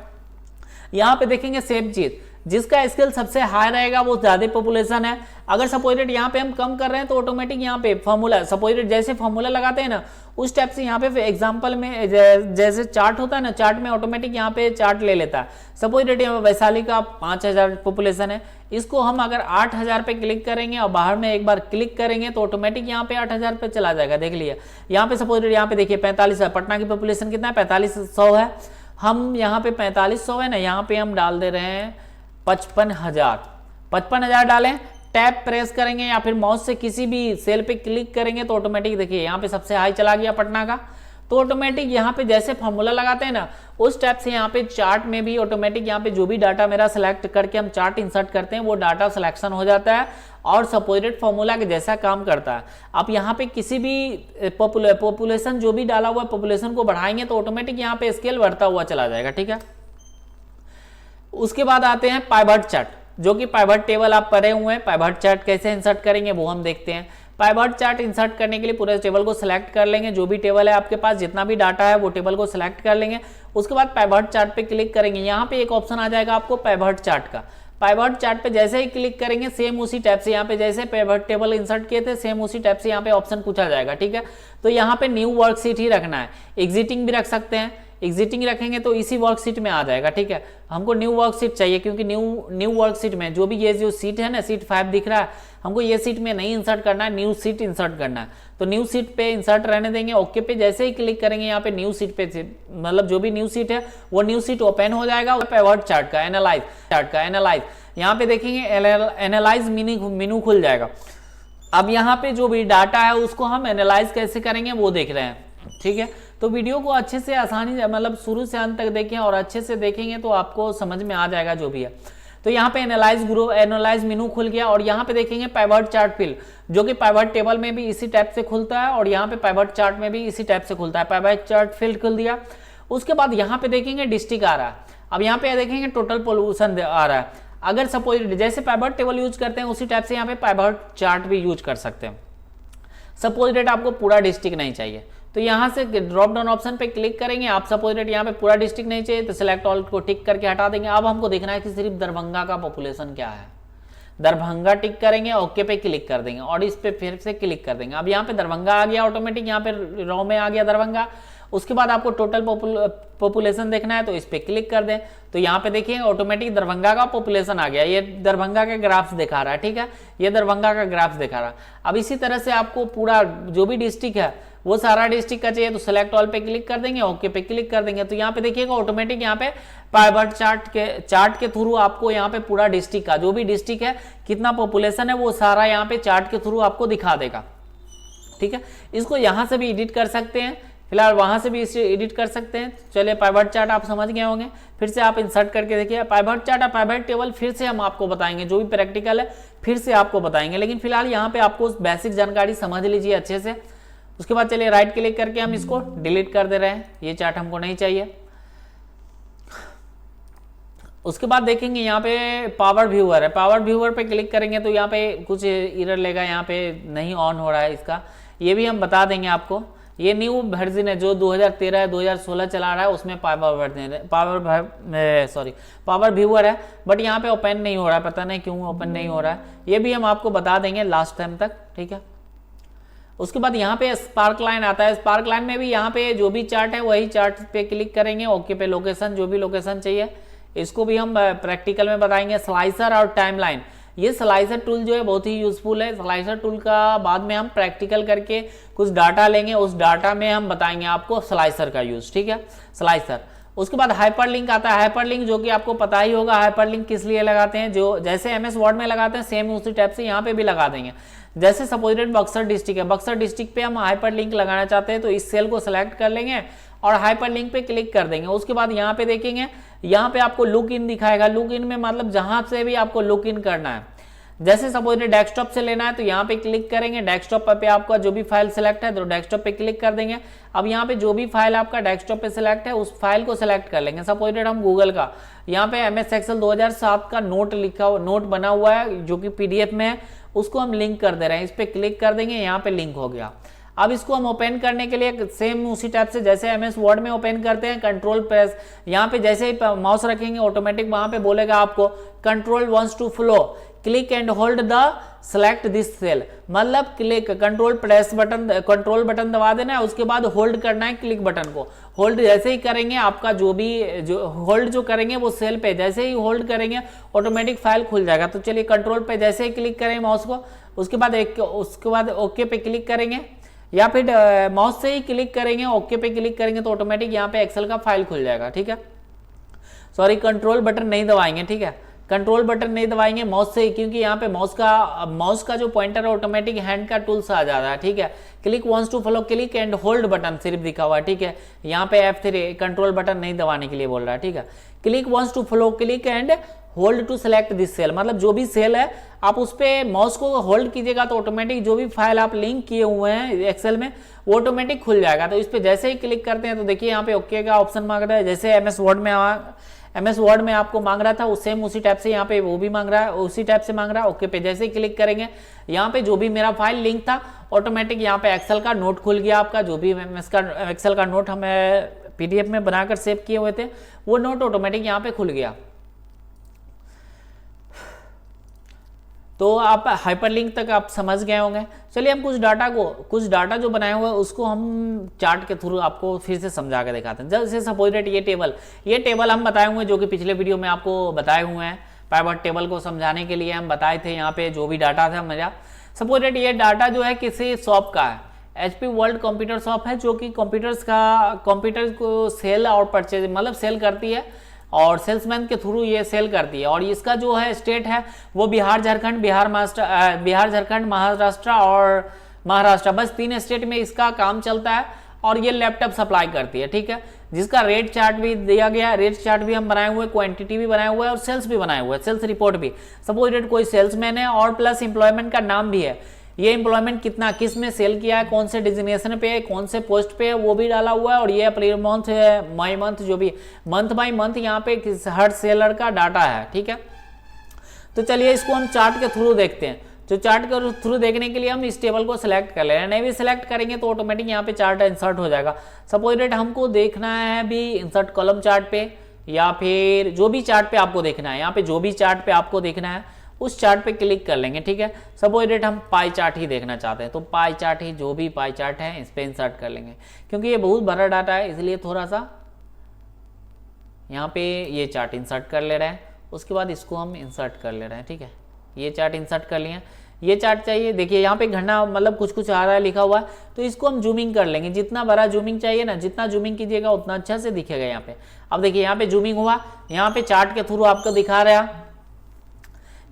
यहाँ पे देखेंगे सेव चीज, जिसका स्केल सबसे हाई रहेगा वो ज़्यादा पॉपुलेशन है। अगर सपोज दैट यहाँ पे हम कम कर रहे हैं तो ऑटोमेटिक यहाँ पे फॉर्मूला, सपोज दैट जैसे फॉर्मूला लगाते हैं ना उस टाइप से यहाँ पे एग्जांपल में जैसे चार्ट होता है ना, चार्ट में ऑटोमेटिक यहाँ पे चार्ट ले लेता है। सपोज दैट यहाँ वैशाली का 5000 पॉपुलेशन है, इसको हम अगर 8000 पे क्लिक करेंगे और बाहर में एक बार क्लिक करेंगे तो ऑटोमेटिक यहाँ पे 8000 पे चला जाएगा। देख लिया यहाँ पे सपोज दैट यहाँ पे देखिए 45 है, पटना की पॉपुलेशन कितना है 4500 है, हम यहाँ पे 4500 है ना, यहाँ पे हम डाल दे रहे हैं 55,000 डालें, टैब प्रेस करेंगे या फिर माउस से किसी भी सेल पे क्लिक करेंगे तो ऑटोमेटिक देखिए यहाँ पे सबसे हाई चला गया पटना का। तो ऑटोमेटिक यहाँ पे जैसे फॉर्मूला लगाते हैं ना उस टाइप से यहाँ पे चार्ट में भी ऑटोमेटिक यहाँ पे जो भी डाटा मेरा सिलेक्ट करके हम चार्ट इंसर्ट करते हैं वो डाटा सिलेक्शन हो जाता है और सपोजिटेड फॉर्मूला के जैसा काम करता है। आप यहाँ पे किसी भी पॉपुलेशन जो भी डाला हुआ है पॉपुलेशन को बढ़ाएंगे तो ऑटोमेटिक यहाँ पे स्केल बढ़ता हुआ चला जाएगा। ठीक है, उसके बाद आते हैं पाइवट चार्ट, जो कि पाइवट टेबल आप पढ़े हुए हैं। पाइवट चार्ट कैसे इंसर्ट करेंगे वो हम देखते हैं। पाइवट चार्ट इंसर्ट करने के लिए पूरे टेबल को सिलेक्ट कर लेंगे, जो भी टेबल है आपके पास जितना भी डाटा है वो टेबल को सिलेक्ट कर लेंगे। उसके बाद पाइवट चार्ट पे क्लिक करेंगे, यहाँ पे एक ऑप्शन आ जाएगा आपको पाइवट चार्ट का। पाइवट चार्ट पे जैसे ही क्लिक करेंगे सेम उसी टाइप से यहाँ पे जैसे पाइवट टेबल इंसर्ट किए थे सेम उसी टाइप से यहाँ पे ऑप्शन पूछा जाएगा। ठीक है, तो यहाँ पे न्यू वर्कशीट ही रखना है, एग्जिटिंग भी रख सकते हैं, एग्जिटिंग रखेंगे तो इसी वर्कशीट में आ जाएगा। ठीक है, हमको न्यू वर्कशीट चाहिए क्योंकि न्यू वर्कशीट में जो भी ये जो सीट है ना, सीट 5 दिख रहा है, हमको ये सीट में नहीं इंसर्ट करना है, न्यू सीट इंसर्ट करना है। तो न्यू सीट पे इंसर्ट रहने देंगे, ओके पे जैसे ही क्लिक करेंगे यहाँ पे न्यू सीट पे मतलब जो भी न्यू सीट है वो न्यू सीट ओपन हो जाएगा। पाइवट चार्ट का एनालाइज यहाँ पे देखेंगे, एनालाइज मेनू खुल जाएगा। अब यहाँ पे जो भी डाटा है उसको हम एनालाइज कैसे करेंगे वो देख रहे हैं। ठीक है, तो वीडियो को अच्छे से आसानी से मतलब शुरू से अंत तक देखें और अच्छे से देखेंगे तो आपको समझ में आ जाएगा जो भी है। तो यहाँ पे एनालाइज मेनू खुल गया और यहाँ पे देखेंगे पाइवट चार्ट फिल, जो कि पाइवट टेबल में भी इसी टाइप से खुलता है और यहाँ पे पाइवट चार्ट में भी इसी टाइप से खुलता है। पाइवट चार्ट फिल खुल दिया। उसके बाद यहाँ पे देखेंगे डिस्ट्रिक्ट आ रहा है। अब यहाँ पे देखेंगे टोटल पॉल्यूशन आ रहा है। अगर सपोज जैसे पाइवट टेबल यूज करते हैं उसी टाइप से यहाँ पे पाइवट चार्ट भी यूज कर सकते हैं। सपोज डेट आपको पूरा डिस्ट्रिक्ट नहीं चाहिए तो यहाँ से ड्रॉप डाउन ऑप्शन पे क्लिक करेंगे। आप सपोज डेट यहाँ पे पूरा डिस्ट्रिक्ट नहीं चाहिए तो सिलेक्ट ऑल को टिक करके हटा देंगे। अब हमको देखना है कि सिर्फ दरभंगा का पॉपुलेशन क्या है, दरभंगा टिक करेंगे, ओके पे क्लिक कर देंगे और इस पे फिर से क्लिक कर देंगे। अब यहाँ पे दरभंगा आ गया ऑटोमेटिक, यहाँ पे रॉ में आ गया दरभंगा। उसके बाद आपको टोटल पॉपुलेशन देखना है तो इस पे क्लिक कर दें तो यहाँ पे देखिए ऑटोमेटिक दरभंगा का पॉपुलेशन आ गया। ये दरभंगा का ग्राफ्स दिखा रहा है। ठीक है, ये दरभंगा का ग्राफ्स दिखा रहा है। अब इसी तरह से आपको पूरा जो भी डिस्ट्रिक्ट है वो सारा डिस्ट्रिक्ट का चाहिए तो सिलेक्ट ऑल पे क्लिक कर देंगे, ओके पे क्लिक कर देंगे। तो यहाँ पे देखिएगा ऑटोमेटिक यहाँ पे पाइवट चार्ट के थ्रू आपको यहाँ पे पूरा डिस्ट्रिक्ट का जो भी डिस्ट्रिक्ट है कितना पॉपुलेशन है वो सारा यहाँ पे चार्ट के थ्रू आपको दिखा देगा। ठीक है, इसको यहाँ से भी एडिट कर सकते हैं, फिलहाल वहां से भी इसे एडिट कर सकते हैं। चलिए पाइवट चार्ट आप समझ गए होंगे, फिर से आप इंसर्ट करके देखिए पाइवट चार्ट और पाइवट टेबल फिर से हम आपको बताएंगे, जो भी प्रैक्टिकल है फिर से आपको बताएंगे। लेकिन फिलहाल यहाँ पे आपको बेसिक जानकारी समझ लीजिए अच्छे से। उसके बाद चलिए राइट क्लिक करके हम इसको डिलीट कर दे रहे हैं, ये चार्ट हमको नहीं चाहिए। उसके बाद देखेंगे यहाँ पे पावर व्यूअर है, पावर व्यूअर पे क्लिक करेंगे तो यहाँ पे कुछ एरर लेगा, यहाँ पे नहीं ऑन हो रहा है इसका, ये भी हम बता देंगे आपको। ये न्यू वर्जन है जो 2013 2016 चला रहा है, उसमें पावर व्यूअर है बट यहाँ पे ओपन नहीं हो रहा है, पता नहीं क्यों ओपन नहीं हो रहा है, ये भी हम आपको बता देंगे लास्ट टाइम तक। ठीक है, उसके बाद यहाँ पे स्पार्क लाइन आता है, स्पार्क लाइन में भी यहाँ पे जो भी चार्ट है वही चार्ट पे क्लिक करेंगे, ओके पे लोकेशन जो भी लोकेशन चाहिए इसको भी हम प्रैक्टिकल में बताएंगे। स्लाइसर और टाइमलाइन, ये स्लाइसर टूल जो है बहुत ही यूजफुल है। स्लाइसर टूल का बाद में हम प्रैक्टिकल करके कुछ डाटा लेंगे, उस डाटा में हम बताएंगे आपको स्लाइसर का यूज। ठीक है, स्लाइसर। उसके बाद हाइपरलिंक आता है, हाइपरलिंक जो कि आपको पता ही होगा हाइपरलिंक किस लिए लगाते हैं, जो जैसे एमएस वर्ड में लगाते हैं सेम उसी टाइप से यहाँ पे भी लगा देंगे। जैसे सपोजिटेड बक्सर डिस्ट्रिक्ट है, बक्सर डिस्ट्रिक्ट पे हम हाइपरलिंक लगाना चाहते हैं तो इस सेल को सिलेक्ट कर लेंगे और हाइपरलिंक पे क्लिक कर देंगे। उसके बाद यहाँ पे देखेंगे, यहाँ पे आपको लुक इन दिखाएगा, लुक इन में मतलब जहां से भी आपको लुक इन करना है। जैसे सपोज डेस्कटॉप से लेना है तो यहाँ पे क्लिक करेंगे, डेस्कटॉप पे आपका जो भी फाइल सिलेक्ट है तो डेस्कटॉप पे क्लिक कर देंगे। अब यहाँ पे जो भी फाइल आपका डेस्कटॉप पे सिलेक्ट है उस फाइल को सिलेक्ट कर लेंगे। सपोज हम गूगल का यहाँ पे एमएस एक्सेल 2007 का नोट बना हुआ है जो कि पीडीएफ में है, उसको हम लिंक कर दे रहे हैं, इस पे क्लिक कर देंगे, यहाँ पे लिंक हो गया। अब इसको हम ओपन करने के लिए सेम उसी टाइप से जैसे MS वर्ड में ओपन करते हैं, कंट्रोल प्रेस, यहाँ पे जैसे ही माउस रखेंगे ऑटोमेटिक वहां पे बोलेगा आपको control wants to flow, click and hold the select this cell, मतलब click control press button, control button दबा देना है, उसके बाद होल्ड करना है क्लिक बटन को। होल्ड जैसे ही करेंगे आपका जो होल्ड जो करेंगे वो सेल पे जैसे ही होल्ड करेंगे ऑटोमेटिक फाइल खुल जाएगा। तो चलिए कंट्रोल पे जैसे ही क्लिक करें माउस को, उसके बाद ओके पे क्लिक करेंगे या फिर माउस से ही क्लिक करेंगे ओके पे क्लिक करेंगे तो ऑटोमेटिक यहाँ पे एक्सेल का फाइल खुल जाएगा। ठीक है, सॉरी कंट्रोल बटन नहीं दबाएंगे। ठीक है, कंट्रोल बटन नहीं दबाएंगे माउस से, क्योंकि यहाँ पे माउस का जो पॉइंटर है ऑटोमेटिक हैंड का टूल्स आ जाता है। ठीक है, click wants to follow, click and hold button सिर्फ दिखा हुआ है। ठीक है, यहाँ पे F3 कंट्रोल बटन नहीं दबाने के लिए बोल रहा है। ठीक है, click wants to follow, click and hold to select this cell, मतलब जो भी सेल है आप उस पे माउस को होल्ड कीजिएगा तो ऑटोमेटिक जो भी फाइल आप लिंक किए हुए हैं एक्सेल में वो ऑटोमेटिक खुल जाएगा। तो इस पे जैसे ही क्लिक करते हैं तो देखिए यहाँ पे ओके का ऑप्शन मांग रहा है, जैसे MS वर्ड में आपको मांग रहा था वो सेम उसी टाइप से यहाँ पे वो भी मांग रहा है, उसी टाइप से मांग रहा है। ओके पे जैसे ही क्लिक करेंगे यहाँ पे जो भी मेरा फाइल लिंक था ऑटोमेटिक यहाँ पे एक्सेल का नोट खुल गया। आपका जो भी एक्सेल का नोट हमें PDF में बनाकर सेव किए हुए थे वो नोट ऑटोमेटिक यहाँ पे खुल गया। तो आप हाइपरलिंक तक आप समझ गए होंगे। चलिए हम कुछ डाटा जो बनाए हुए हैं उसको हम चार्ट के थ्रू आपको फिर से समझा के दिखाते हैं। जैसे सपोज दैट ये टेबल हम बताए हुए हैं जो कि पिछले वीडियो में आपको बताए हुए हैं। पाइवट टेबल को समझाने के लिए हम बताए थे यहाँ पे जो भी डाटा था मेरा। सपोज दैट ये डाटा जो है किसी शॉप का है, HP वर्ल्ड कंप्यूटर शॉप है जो कि कंप्यूटर को सेल और परचेज मतलब सेल करती है और सेल्समैन के थ्रू ये सेल करती है। और इसका जो है स्टेट है वो बिहार झारखंड महाराष्ट्र और महाराष्ट्र, बस 3 स्टेट में इसका काम चलता है और ये लैपटॉप सप्लाई करती है। ठीक है, जिसका रेट चार्ट भी दिया गया है, रेट चार्ट भी हम बनाए हुए, क्वांटिटी भी बनाए हुए और सेल्स भी बनाए हुए, सेल्स रिपोर्ट भी। सपोज डेट कोई सेल्समैन है और प्लस एम्प्लॉयमेंट का नाम भी है, ये एम्प्लॉयमेंट कितना किस में सेल किया है, कौन से डिजिग्नेशन पे है, कौन से पोस्ट पे है वो भी डाला हुआ है। और ये अप्रैल मंथ है, मई मंथ, जो भी मंथ बाय मंथ यहाँ पे हर सेलर का डाटा है। ठीक है, तो चलिए इसको हम चार्ट के थ्रू देखते हैं। तो चार्ट के थ्रू देखने के लिए हम इस टेबल को सिलेक्ट कर ले रहे हैं, नहीं भी सिलेक्ट करेंगे तो ऑटोमेटिक यहाँ पे चार्ट इंसर्ट हो जाएगा। सपोज डेट हमको देखना है भी इंसर्ट कॉलम चार्ट पे या फिर जो भी चार्ट पे आपको देखना है, यहाँ पे जो भी चार्ट पे आपको देखना है उस चार्ट पे क्लिक कर लेंगे। ठीक है, सपोज डेट हम पाई चार्ट ही देखना चाहते हैं तो पाई चार्ट ही, जो भी पाई चार्ट है इस पे इंसर्ट कर लेंगे। क्योंकि ये बहुत बड़ा डाटा है इसलिए थोड़ा सा यहाँ पे ये चार्ट इंसर्ट कर ले रहे हैं, उसके बाद इसको हम इंसर्ट कर ले रहे हैं। ठीक है, ये चार्ट इंसर्ट कर लिए, ये चार्ट चाहिए, देखिए यहाँ पे घना मतलब कुछ आ रहा है लिखा हुआ है तो इसको हम जूमिंग कर लेंगे। जितना बड़ा जूमिंग चाहिए ना, जितना जूमिंग कीजिएगा उतना अच्छा से दिखेगा यहाँ पे। अब देखिए यहाँ पे जूमिंग हुआ, यहाँ पे चार्ट के थ्रू आपको दिखा रहा है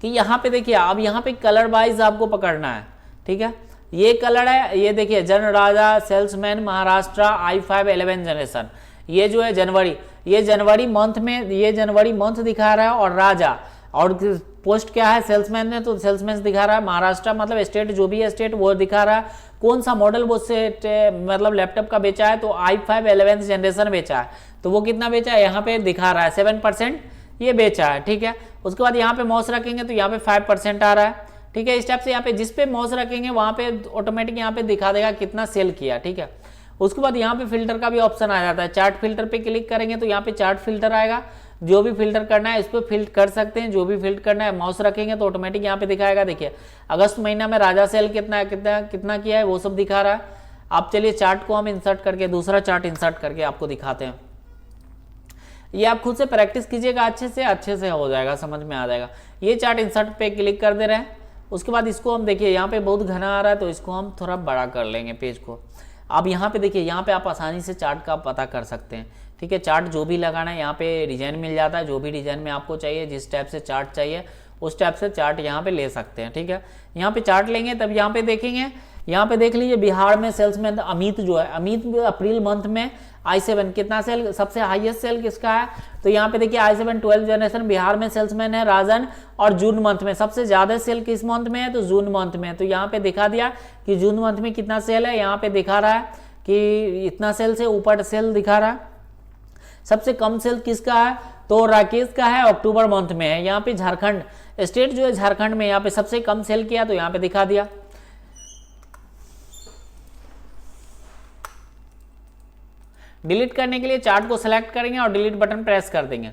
कि यहाँ पे देखिए अब यहाँ पे कलर वाइज आपको पकड़ना है। ठीक है, ये कलर है, ये देखिए जन राजा सेल्समैन महाराष्ट्र i5 11 जनरेशन, ये जो है जनवरी, ये जनवरी मंथ में, ये जनवरी मंथ दिखा रहा है और राजा, और पोस्ट क्या है सेल्समैन ने तो सेल्समैन दिखा रहा है, महाराष्ट्र मतलब स्टेट जो भी है स्टेट वो दिखा रहा है, कौन सा मॉडल वो सेट मतलब लैपटॉप का बेचा है तो i5 11 जनरेशन बेचा है तो वो कितना बेचा है यहाँ पे दिखा रहा है 7% ये बेचा है। ठीक है, उसके बाद यहाँ पे माउस रखेंगे तो यहाँ पे 5% आ रहा है। ठीक है, इस टाइप से यहाँ पे जिस पे माउस रखेंगे वहाँ पे ऑटोमेटिक यहाँ पे दिखा देगा कितना सेल किया। ठीक है, उसके बाद यहाँ पे फिल्टर का भी ऑप्शन आ जाता है, चार्ट फिल्टर पे क्लिक करेंगे तो यहाँ पे चार्ट फिल्टर आएगा, जो भी फिल्टर करना है इस पर फिल्टर कर सकते हैं, जो भी फिल्टर करना है माउस रखेंगे तो ऑटोमेटिक यहाँ पे दिखाएगा। देखिए अगस्त महीना में राजा सेल कितना किया है वो सब दिखा रहा है। आप चलिए चार्ट को हम इंसर्ट करके दूसरा चार्ट इंसर्ट करके आपको दिखाते हैं। ये आप खुद से प्रैक्टिस कीजिएगा, अच्छे से हो जाएगा, समझ में आ जाएगा। ये चार्ट इंसर्ट पे क्लिक कर दे रहे हैं, उसके बाद इसको हम देखिए यहाँ पे बहुत घना आ रहा है तो इसको हम थोड़ा बड़ा कर लेंगे पेज को। अब यहाँ पे देखिए यहाँ पे आप आसानी से चार्ट का पता कर सकते हैं। ठीक है, चार्ट जो भी लगाना है यहाँ पे डिजाइन मिल जाता है, जो भी डिजाइन में आपको चाहिए, जिस टाइप से चार्ट चाहिए उस टाइप से चार्ट यहाँ पे ले सकते हैं। ठीक है, यहाँ पे चार्ट लेंगे तब यहाँ पे देखेंगे, यहाँ पे देख लीजिए बिहार में सेल्समैन अमित जो है, अमित अप्रैल मंथ में i7 कितना सेल, सबसे हाईएस्ट सेल किसका है तो यहाँ पे देखिए i7 12 जनरेशन बिहार में सेल्समैन है राजन, और जून मंथ में सबसे ज्यादा सेल किस मंथ में है तो जून मंथ में। तो यहाँ पे दिखा दिया कि जून मंथ में कितना सेल है, यहाँ पे दिखा रहा है कि इतना सेल से ऊपर सेल दिखा रहा है। सबसे कम सेल किसका है तो राकेश का है, अक्टूबर मंथ में है। यहाँ पे झारखंड स्टेट जो है झारखंड में यहाँ पे सबसे कम सेल किया तो यहाँ पे दिखा दिया। डिलीट करने के लिए चार्ट को सिलेक्ट करेंगे और डिलीट बटन प्रेस कर देंगे।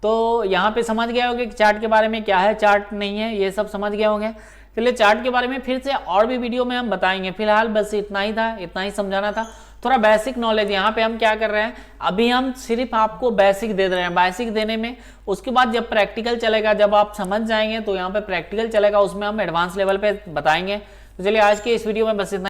तो यहाँ पे समझ गए होंगे कि चार्ट के बारे में क्या है, चार्ट नहीं है, ये सब समझ गए होंगे। चलिए चार्ट के बारे में फिर से और भी वीडियो में हम बताएंगे, फिलहाल बस इतना ही था, इतना ही समझाना था। थोड़ा बेसिक नॉलेज यहाँ पे हम क्या कर रहे हैं, अभी हम सिर्फ आपको बेसिक दे रहे हैं। बेसिक देने में उसके बाद जब प्रैक्टिकल चलेगा, जब आप समझ जाएंगे तो यहाँ पे प्रैक्टिकल चलेगा, उसमें हम एडवांस लेवल पे बताएंगे। तो चलिए आज के इस वीडियो में बस इतना।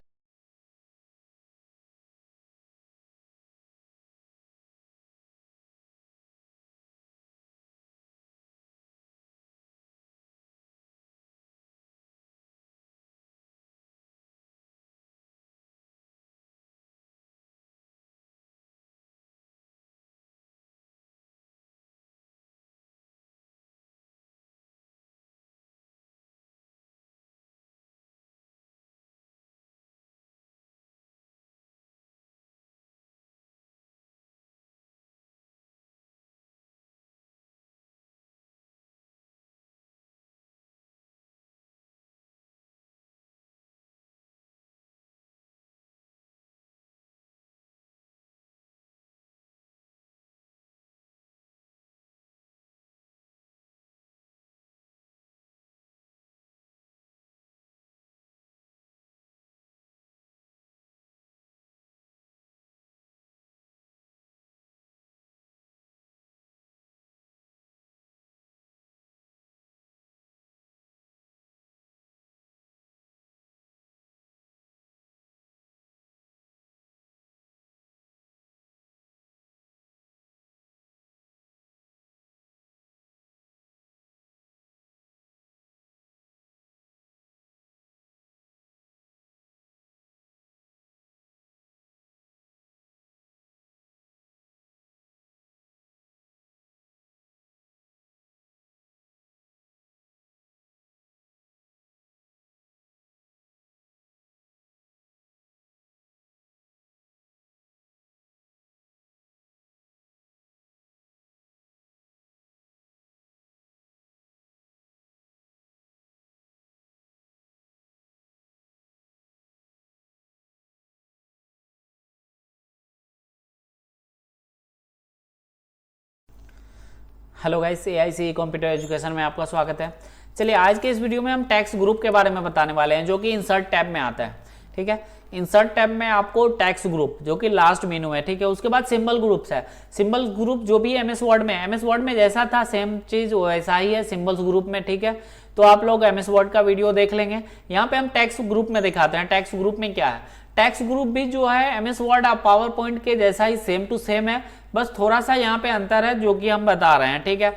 Hello guys, AICE computer education में आपका स्वागत है। चलिए आज के इस वीडियो में हम टैक्स ग्रुप के बारे में बताने वाले हैं, जो कि इंसर्ट टैब में आता है। ठीक है, इंसर्ट टैब में आपको टैक्स ग्रुप जो कि लास्ट मेनू है, ठीक है, उसके बाद सिंबल ग्रुप्स है। सिंबल ग्रुप जो भी एमएस वर्ड में, एमएस वर्ड में जैसा था सेम चीज वैसा ही है सिंबल्स ग्रुप में। ठीक है, तो आप लोग एमएस वर्ड का वीडियो देख लेंगे। यहाँ पे हम टैक्स ग्रुप में दिखाते हैं टैक्स ग्रुप में क्या है। टैक्स ग्रुप भी जो है एमएस वर्ड आप पावर पॉइंट के जैसा ही सेम टू सेम है, बस थोड़ा सा यहाँ पे अंतर है जो कि हम बता रहे हैं। ठीक है,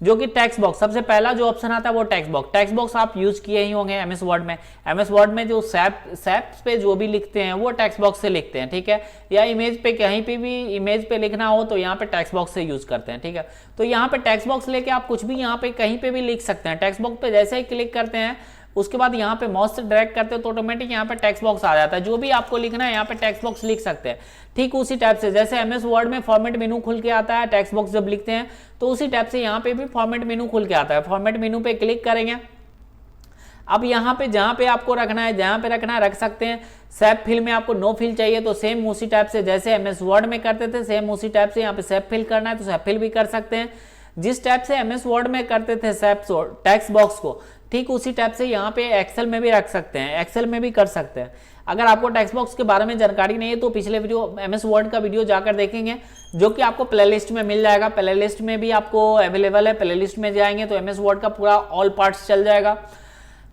जो कि टेक्स्ट बॉक्स, सबसे पहला जो ऑप्शन आता है वो टेक्स्ट बॉक्स। टेक्स्ट बॉक्स आप यूज किए ही होंगे एमएस वर्ड में। एमएस वर्ड में जो सैप पे जो भी लिखते हैं वो टेक्स्ट बॉक्स से लिखते हैं। ठीक है, या इमेज पे कहीं पे भी इमेज पे लिखना हो तो यहाँ पे टेक्स्ट बॉक्स से यूज करते हैं। ठीक है, तो यहाँ पे टेक्स्ट बॉक्स लेके आप कुछ भी यहाँ पे कहीं पे भी लिख सकते हैं। टेक्स्ट बॉक्स पे जैसे ही क्लिक करते हैं उसके बाद यहाँ पे माउस से ड्रैग करते हो तो ऑटोमेटिक यहाँ पे टेक्स्ट बॉक्स आ जाता है। जो भी आपको लिखना है यहाँ पे टेक्स्ट बॉक्स लिख सकते हैं। ठीक उसी टाइप से जैसे एमएस वर्ड में फॉर्मेट मेनू खुल के आता है टेक्स्ट बॉक्स जब लिखते हैं, तो उसी टाइप से यहाँ पे भी फॉर्मेट मेनू खुल के आता है। फॉर्मेट मेनू पे क्लिक करेंगे, अब यहाँ पे जहाँ पे आपको रखना है, जहाँ पे रखना है रख सकते हैं। सेप फिल में आपको नो फिल चाहिए तो सेम उसी टाइप से जैसे एमएस वर्ड में करते थे सेम उसी टाइप से यहाँ पे सेप फिल करना है तो सेप फिल भी कर सकते हैं। जिस टाइप से एमएस वर्ड में करते थे सेप टेक्स्ट बॉक्स को, ठीक उसी टाइप से यहाँ पे एक्सेल में भी रख सकते हैं, एक्सेल में भी कर सकते हैं। अगर आपको टेक्स्ट बॉक्स के बारे में जानकारी नहीं है तो पिछले वीडियो एमएस वर्ड का वीडियो जाकर देखेंगे, जो कि आपको प्लेलिस्ट में मिल जाएगा। प्लेलिस्ट में भी आपको अवेलेबल है, प्लेलिस्ट में जाएंगे तो एमएस वर्ड का पूरा ऑल पार्ट्स चल जाएगा।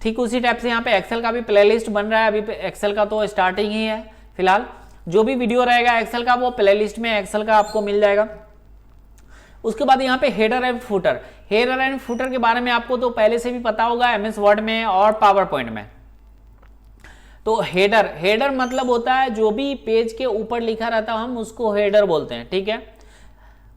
ठीक उसी टाइप से यहाँ पे एक्सेल का भी प्लेलिस्ट बन रहा है। अभी एक्सेल का तो स्टार्टिंग ही है फिलहाल। जो भी वीडियो रहेगा एक्सेल का वो प्लेलिस्ट में एक्सेल का आपको मिल जाएगा। उसके बाद यहाँ पे header and footer, header and footer के बारे में आपको तो पहले से भी पता होगा एमएस वर्ड में और पावर पॉइंट में। तो हेडर मतलब होता है जो भी पेज के ऊपर लिखा रहता है हम उसको हेडर बोलते हैं। ठीक है,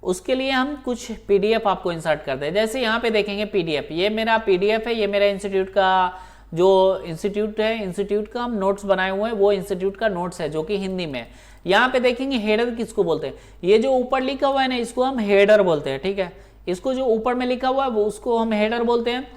उसके लिए हम कुछ पीडीएफ आपको इंसर्ट करते हैं। जैसे यहाँ पे देखेंगे पीडीएफ, ये मेरा पीडीएफ है, ये मेरा इंस्टीट्यूट का जो इंस्टीट्यूट है, इंस्टीट्यूट का हम नोट्स बनाए हुए हैं, वो इंस्टीट्यूट का नोट्स है जो कि हिंदी में। यहाँ पे देखेंगे हेडर किसको बोलते हैं, ये जो ऊपर लिखा हुआ है ना इसको हम हेडर बोलते हैं। ठीक है, इसको जो ऊपर में लिखा हुआ है वो उसको हम हेडर बोलते हैं।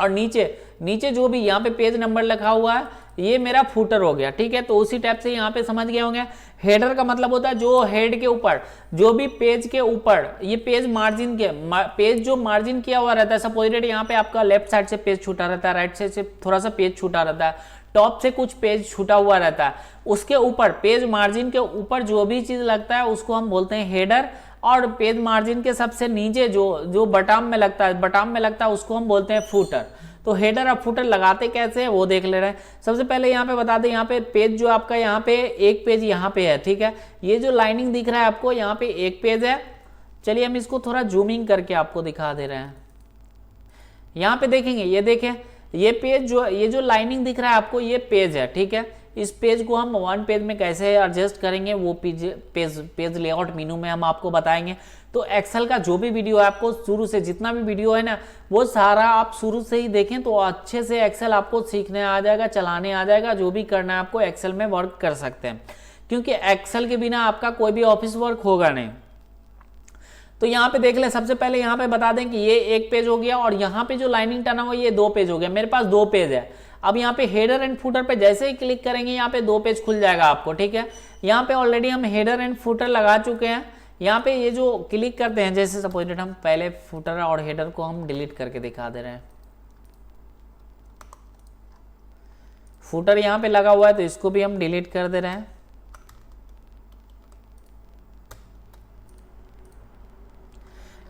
और नीचे जो भी यहाँ पे पेज नंबर लिखा हुआ है ये मेरा फुटर हो गया, ठीक है। तो उसी टाइप से यहाँ पे समझ गए होंगे। हेडर का मतलब होता है जो हेड के ऊपर, जो भी पेज के ऊपर, ये पेज मार्जिन के पेज जो मार्जिन किया हुआ रहता है, सपोजिटेड यहाँ पे आपका लेफ्ट साइड से पेज छूटा रहता है, राइट साइड से थोड़ा सा पेज छूटा रहता है, टॉप से कुछ पेज छूटा हुआ रहता है, उसके ऊपर पेज मार्जिन के ऊपर जो भी चीज लगता है उसको हम बोलते हैं हेडर। और पेज मार्जिन के सबसे नीचे जो बटन में लगता है उसको हम बोलते हैं फुटर। तो हेडर और फुटर लगाते कैसे है वो देख ले रहे हैं। सबसे पहले यहाँ पे बता दें, यहाँ पे पेज जो आपका यहाँ पे एक पेज यहाँ पे है, ठीक है। ये जो लाइनिंग दिख रहा है आपको यहाँ पे एक पेज है। चलिए हम इसको थोड़ा जूमिंग करके आपको दिखा दे रहे हैं। यहाँ पे देखेंगे, ये देखें, ये पेज ये जो लाइनिंग दिख रहा है आपको, ये पेज है, ठीक है। इस पेज को हम वन पेज में कैसे एडजस्ट करेंगे वो पेज लेआउट मेनू में हम आपको बताएंगे। तो एक्सेल का जो भी वीडियो है, आपको शुरू से जितना भी वीडियो है ना, वो सारा आप शुरू से ही देखें तो अच्छे से एक्सेल आपको सीखने आ जाएगा, चलाने आ जाएगा। जो भी करना है आपको एक्सेल में वर्क कर सकते हैं, क्योंकि एक्सेल के बिना आपका कोई भी ऑफिस वर्क होगा नहीं। तो यहाँ पे देख ले, सबसे पहले यहाँ पे बता दें कि ये एक पेज हो गया और यहाँ पे जो लाइनिंग टना हुआ ये दो पेज हो गया। मेरे पास दो पेज है। अब यहाँ पे हेडर एंड फुटर पे जैसे ही क्लिक करेंगे यहाँ पे दो पेज खुल जाएगा आपको, ठीक है। यहाँ पे ऑलरेडी हम हेडर एंड फुटर लगा चुके हैं। यहाँ पे ये जो क्लिक करते हैं, जैसे सपोज हम पहले फुटर और हेडर को हम डिलीट करके दिखा दे रहे हैं। फुटर यहाँ पे लगा हुआ है तो इसको भी हम डिलीट कर दे रहे हैं।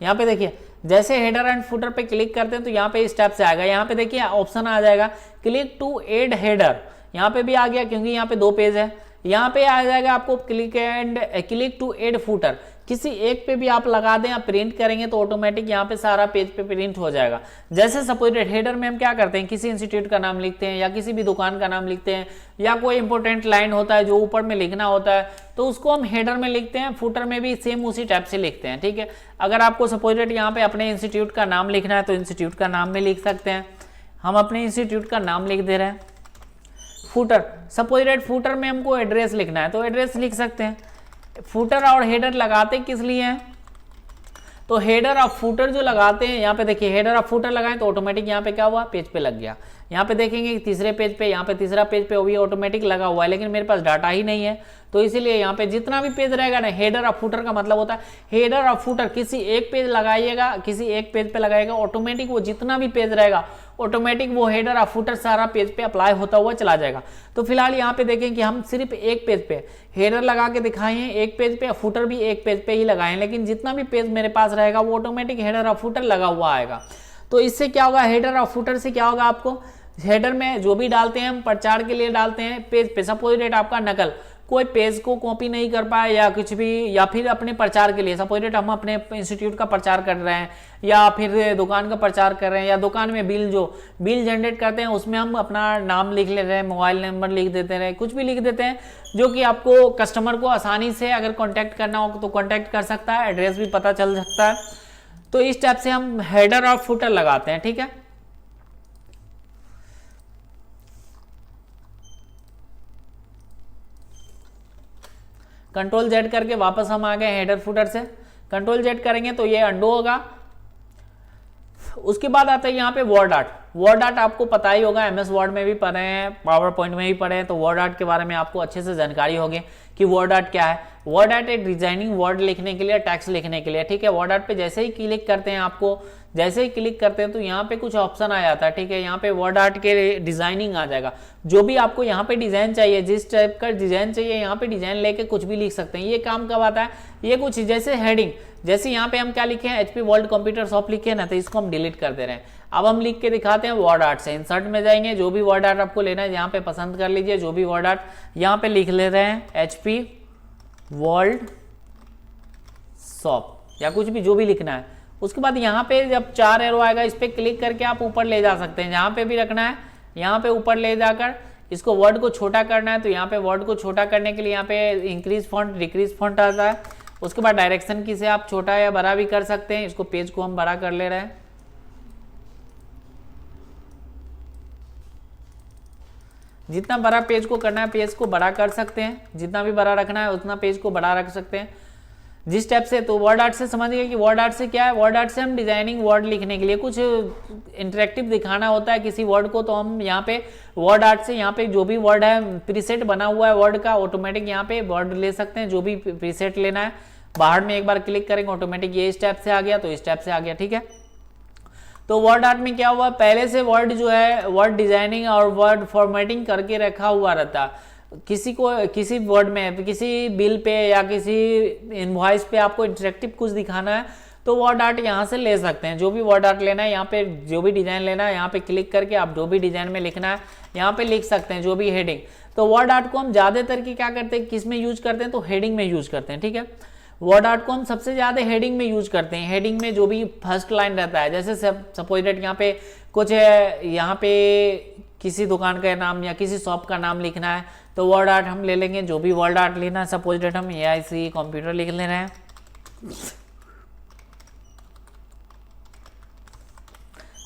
यहाँ पे देखिए, जैसे हेडर एंड फुटर पे क्लिक करते हैं तो यहाँ पे इस टाइप से आएगा। यहाँ पे देखिए ऑप्शन आ जाएगा क्लिक टू एड हेडर, यहाँ पे भी आ गया क्योंकि यहाँ पे दो पेज है। यहाँ पे आ जाएगा आपको क्लिक टू एड फुटर। किसी एक पे भी आप लगा दें, आप प्रिंट करेंगे तो ऑटोमेटिक यहाँ पे सारा पेज पे प्रिंट हो जाएगा। जैसे सपोज हेडर में हम क्या करते हैं, किसी इंस्टीट्यूट का नाम लिखते हैं या किसी भी दुकान का नाम लिखते हैं या कोई इंपॉर्टेंट लाइन होता है जो ऊपर में लिखना होता है तो उसको हम हेडर में लिखते हैं। फुटर में भी सेम उसी टाइप से लिखते हैं, ठीक है। अगर आपको सपोज यहाँ पे अपने इंस्टीट्यूट का नाम लिखना है तो इंस्टीट्यूट का नाम में लिख सकते हैं। हम अपने इंस्टीट्यूट का नाम लिख दे रहे हैं। फुटर, सपोज फुटर में हमको एड्रेस लिखना है तो एड्रेस लिख सकते हैं। फुटर और हेडर लगाते किस लिए हैं, तो हेडर और फुटर जो लगाते हैं, यहाँ पे देखिए हेडर और फुटर लगाएं तो ऑटोमेटिक यहाँ पे क्या हुआ, पेज पे लग गया। यहाँ पे देखेंगे तीसरे पेज पे, यहाँ पे तीसरा पेज पे वो भी ऑटोमेटिक लगा हुआ है, लेकिन मेरे पास डाटा ही नहीं है तो इसीलिए यहाँ पे जितना भी पेज रहेगा ना, हेडर और फुटर का मतलब होता है हेडर और फुटर किसी एक पेज लगाइएगा, किसी एक पेज पे लगाएगा, ऑटोमेटिक वो जितना भी पेज रहेगा ऑटोमेटिक वो हेडर और फुटर सारा पेज पे अप्लाई होता हुआ चला जाएगा। तो फिलहाल यहाँ पे देखें कि हम सिर्फ एक पेज पे हेडर लगा के दिखाए हैं, एक पेज पे, फुटर भी एक पेज पे ही लगाए हैं, लेकिन जितना भी पेज मेरे पास रहेगा वो ऑटोमेटिक हेडर और फुटर लगा हुआ आएगा। तो इससे क्या होगा, हेडर और फुटर से क्या होगा, आपको हेडर में जो भी डालते हैं हम प्रचार के लिए डालते हैं पेज पे, सपोज डेट आपका नकल, कोई पेज को कॉपी नहीं कर पाए या कुछ भी, या फिर अपने प्रचार के लिए, सपोज डेट हम अपने इंस्टीट्यूट का प्रचार कर रहे हैं या फिर दुकान का प्रचार कर रहे हैं या दुकान में जो बिल जनरेट करते हैं उसमें हम अपना नाम लिख ले रहे हैं, मोबाइल नंबर लिख देते रहे, कुछ भी लिख देते हैं जो कि आपको कस्टमर को आसानी से अगर कॉन्टैक्ट करना हो तो कॉन्टैक्ट कर सकता है, एड्रेस भी पता चल सकता है। तो इस टाइप से हम हेडर और फुटर लगाते हैं, ठीक है। कंट्रोल जेड करके वापस हम आ गए हेडर फुटर से। कंट्रोल जेड करेंगे तो ये अंडो होगा। उसके बाद आता है यहाँ पे वर्ड आर्ट। वर्ड आर्ट आपको पता ही होगा, एमएस वर्ड में भी पढ़े हैं, पावर पॉइंट में भी पढ़े हैं, तो वर्ड आर्ट के बारे में आपको अच्छे से जानकारी होगी कि वर्ड आर्ट क्या है। वर्ड आर्ट एक डिजाइनिंग वर्ड लिखने के लिए, टेक्स्ट लिखने के लिए, ठीक है। वर्ड आर्ट पे जैसे ही क्लिक करते हैं, आपको जैसे ही क्लिक करते हैं तो यहाँ पे कुछ ऑप्शन आ जाता है, ठीक है। यहाँ पे वर्ड आर्ट के डिजाइनिंग आ जाएगा, जो भी आपको यहाँ पे डिजाइन चाहिए, जिस टाइप का डिजाइन चाहिए यहाँ पे डिजाइन लेके कुछ भी लिख सकते हैं। ये काम कब आता है, ये कुछ जैसे हेडिंग, जैसे यहाँ पे हम क्या लिखे हैं, HP वर्ल्ड कंप्यूटर शॉप लिखे हैं ना, तो इसको हम डिलीट कर दे रहे हैं। अब हम लिख के दिखाते हैं वर्ड आर्ट से। इंसर्ट में जाएंगे, जो भी वर्ड आर्ट आपको लेना है यहाँ पे पसंद कर लीजिए, जो भी वर्ड आर्ट यहाँ पे लिख ले रहे हैं, HP वर्ल्ड शॉप या कुछ भी जो भी लिखना है। उसके बाद यहाँ पे जब 4 एरो आएगा इस पर क्लिक करके आप ऊपर ले जा सकते हैं, जहाँ पे भी रखना है यहाँ पे ऊपर ले जाकर इसको वर्ड को छोटा करना है तो यहाँ पे वर्ड को छोटा करने के लिए यहाँ पे इंक्रीज फॉन्ट डिक्रीज फॉन्ट आता है। उसके बाद डायरेक्शन की से आप छोटा या बड़ा भी कर सकते हैं। इसको पेज को हम बड़ा कर ले रहे हैं, जितना बड़ा पेज को करना है पेज को बड़ा कर सकते हैं, जितना भी बड़ा रखना है उतना पेज को बड़ा रख सकते हैं। जिस टाइप से, तो वर्ड आर्ट से समझ गए कि वर्ड आर्ट से क्या है। वर्ड आर्ट से हम डिजाइनिंग वर्ड लिखने के लिए कुछ इंटरेक्टिव दिखाना होता है किसी वर्ड को, तो हम यहाँ पे वर्ड आर्ट से यहाँ पे जो भी वर्ड है प्रीसेट बना हुआ है वर्ड का, ऑटोमेटिक यहाँ पे वर्ड ले सकते हैं, जो भी प्रीसेट लेना है बाहर में एक बार क्लिक करेंगे ऑटोमेटिक ये इस टाइप से आ गया, तो इस टाइप से आ गया, ठीक है। तो वर्ड आर्ट में क्या हुआ, पहले से वर्ड जो है वर्ड डिजाइनिंग और वर्ड फॉर्मेटिंग करके रखा हुआ रहता, किसी को किसी वर्ड में किसी बिल पे या किसी इनवॉइस पे आपको इंटरेक्टिव कुछ दिखाना है तो वर्ड आर्ट यहाँ से ले सकते हैं। जो भी वर्ड आर्ट लेना है यहाँ पे, जो भी डिजाइन लेना है यहाँ पे क्लिक करके आप जो भी डिजाइन में लिखना है यहाँ पे लिख सकते हैं, जो भी हेडिंग। तो वर्ड आर्ट को हम ज्यादातर की क्या करते हैं, किस में यूज करते हैं, तो हेडिंग में यूज करते हैं, ठीक है। वर्ड आर्ट को हम सबसे ज्यादा हेडिंग में यूज करते हैं। हेडिंग में जो भी फर्स्ट लाइन रहता है, जैसे सपोज दैट यहाँ पे कुछ है, यहाँ पे किसी दुकान का नाम या किसी शॉप का नाम लिखना है तो वर्ड आर्ट हम ले लेंगे, जो भी वर्ड आर्ट लेना है। सपोज डेट हम AIC कंप्यूटर लिख ले रहे हैं,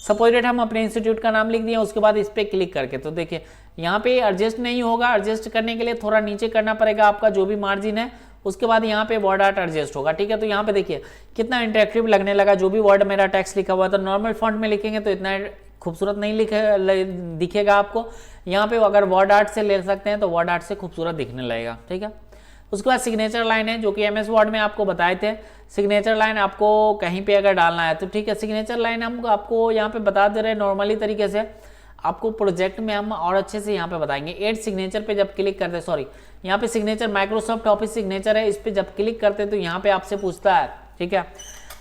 सपोज डेट हम अपने इंस्टीट्यूट का नाम लिख दिए, उसके बाद इस पर क्लिक करके, तो देखिए यहाँ पे एडजस्ट नहीं होगा। एडजस्ट करने के लिए थोड़ा नीचे करना पड़ेगा आपका जो भी मार्जिन है, उसके बाद यहाँ पे वर्ड आर्ट एडजस्ट होगा, ठीक है। तो यहाँ पे देखिए कितना इंटरेक्टिव लगने लगा, जो भी वर्ड मेरा टेक्स्ट लिखा हुआ है, तो नॉर्मल फॉन्ट में लिखेंगे तो इतना खूबसूरत नहीं दिखेगा आपको। यहाँ पे अगर वर्ड आर्ट से ले सकते हैं तो वर्ड आर्ट से खूबसूरत दिखने लगेगा, ठीक है। उसके बाद सिग्नेचर लाइन है, जो कि MS वर्ड में आपको बताए थे। सिग्नेचर लाइन आपको कहीं पे अगर डालना है तो ठीक है, सिग्नेचर लाइन हम आपको यहाँ पे बता दे रहे हैं नॉर्मली तरीके से, आपको प्रोजेक्ट में हम और अच्छे से यहाँ पे बताएंगे। एड सिग्नेचर पे जब क्लिक करते हैं, सॉरी यहाँ पे सिग्नेचर माइक्रोसॉफ्ट ऑफिस सिग्नेचर है, इस पे जब क्लिक करते हैं तो यहाँ पे आपसे पूछता है, ठीक है,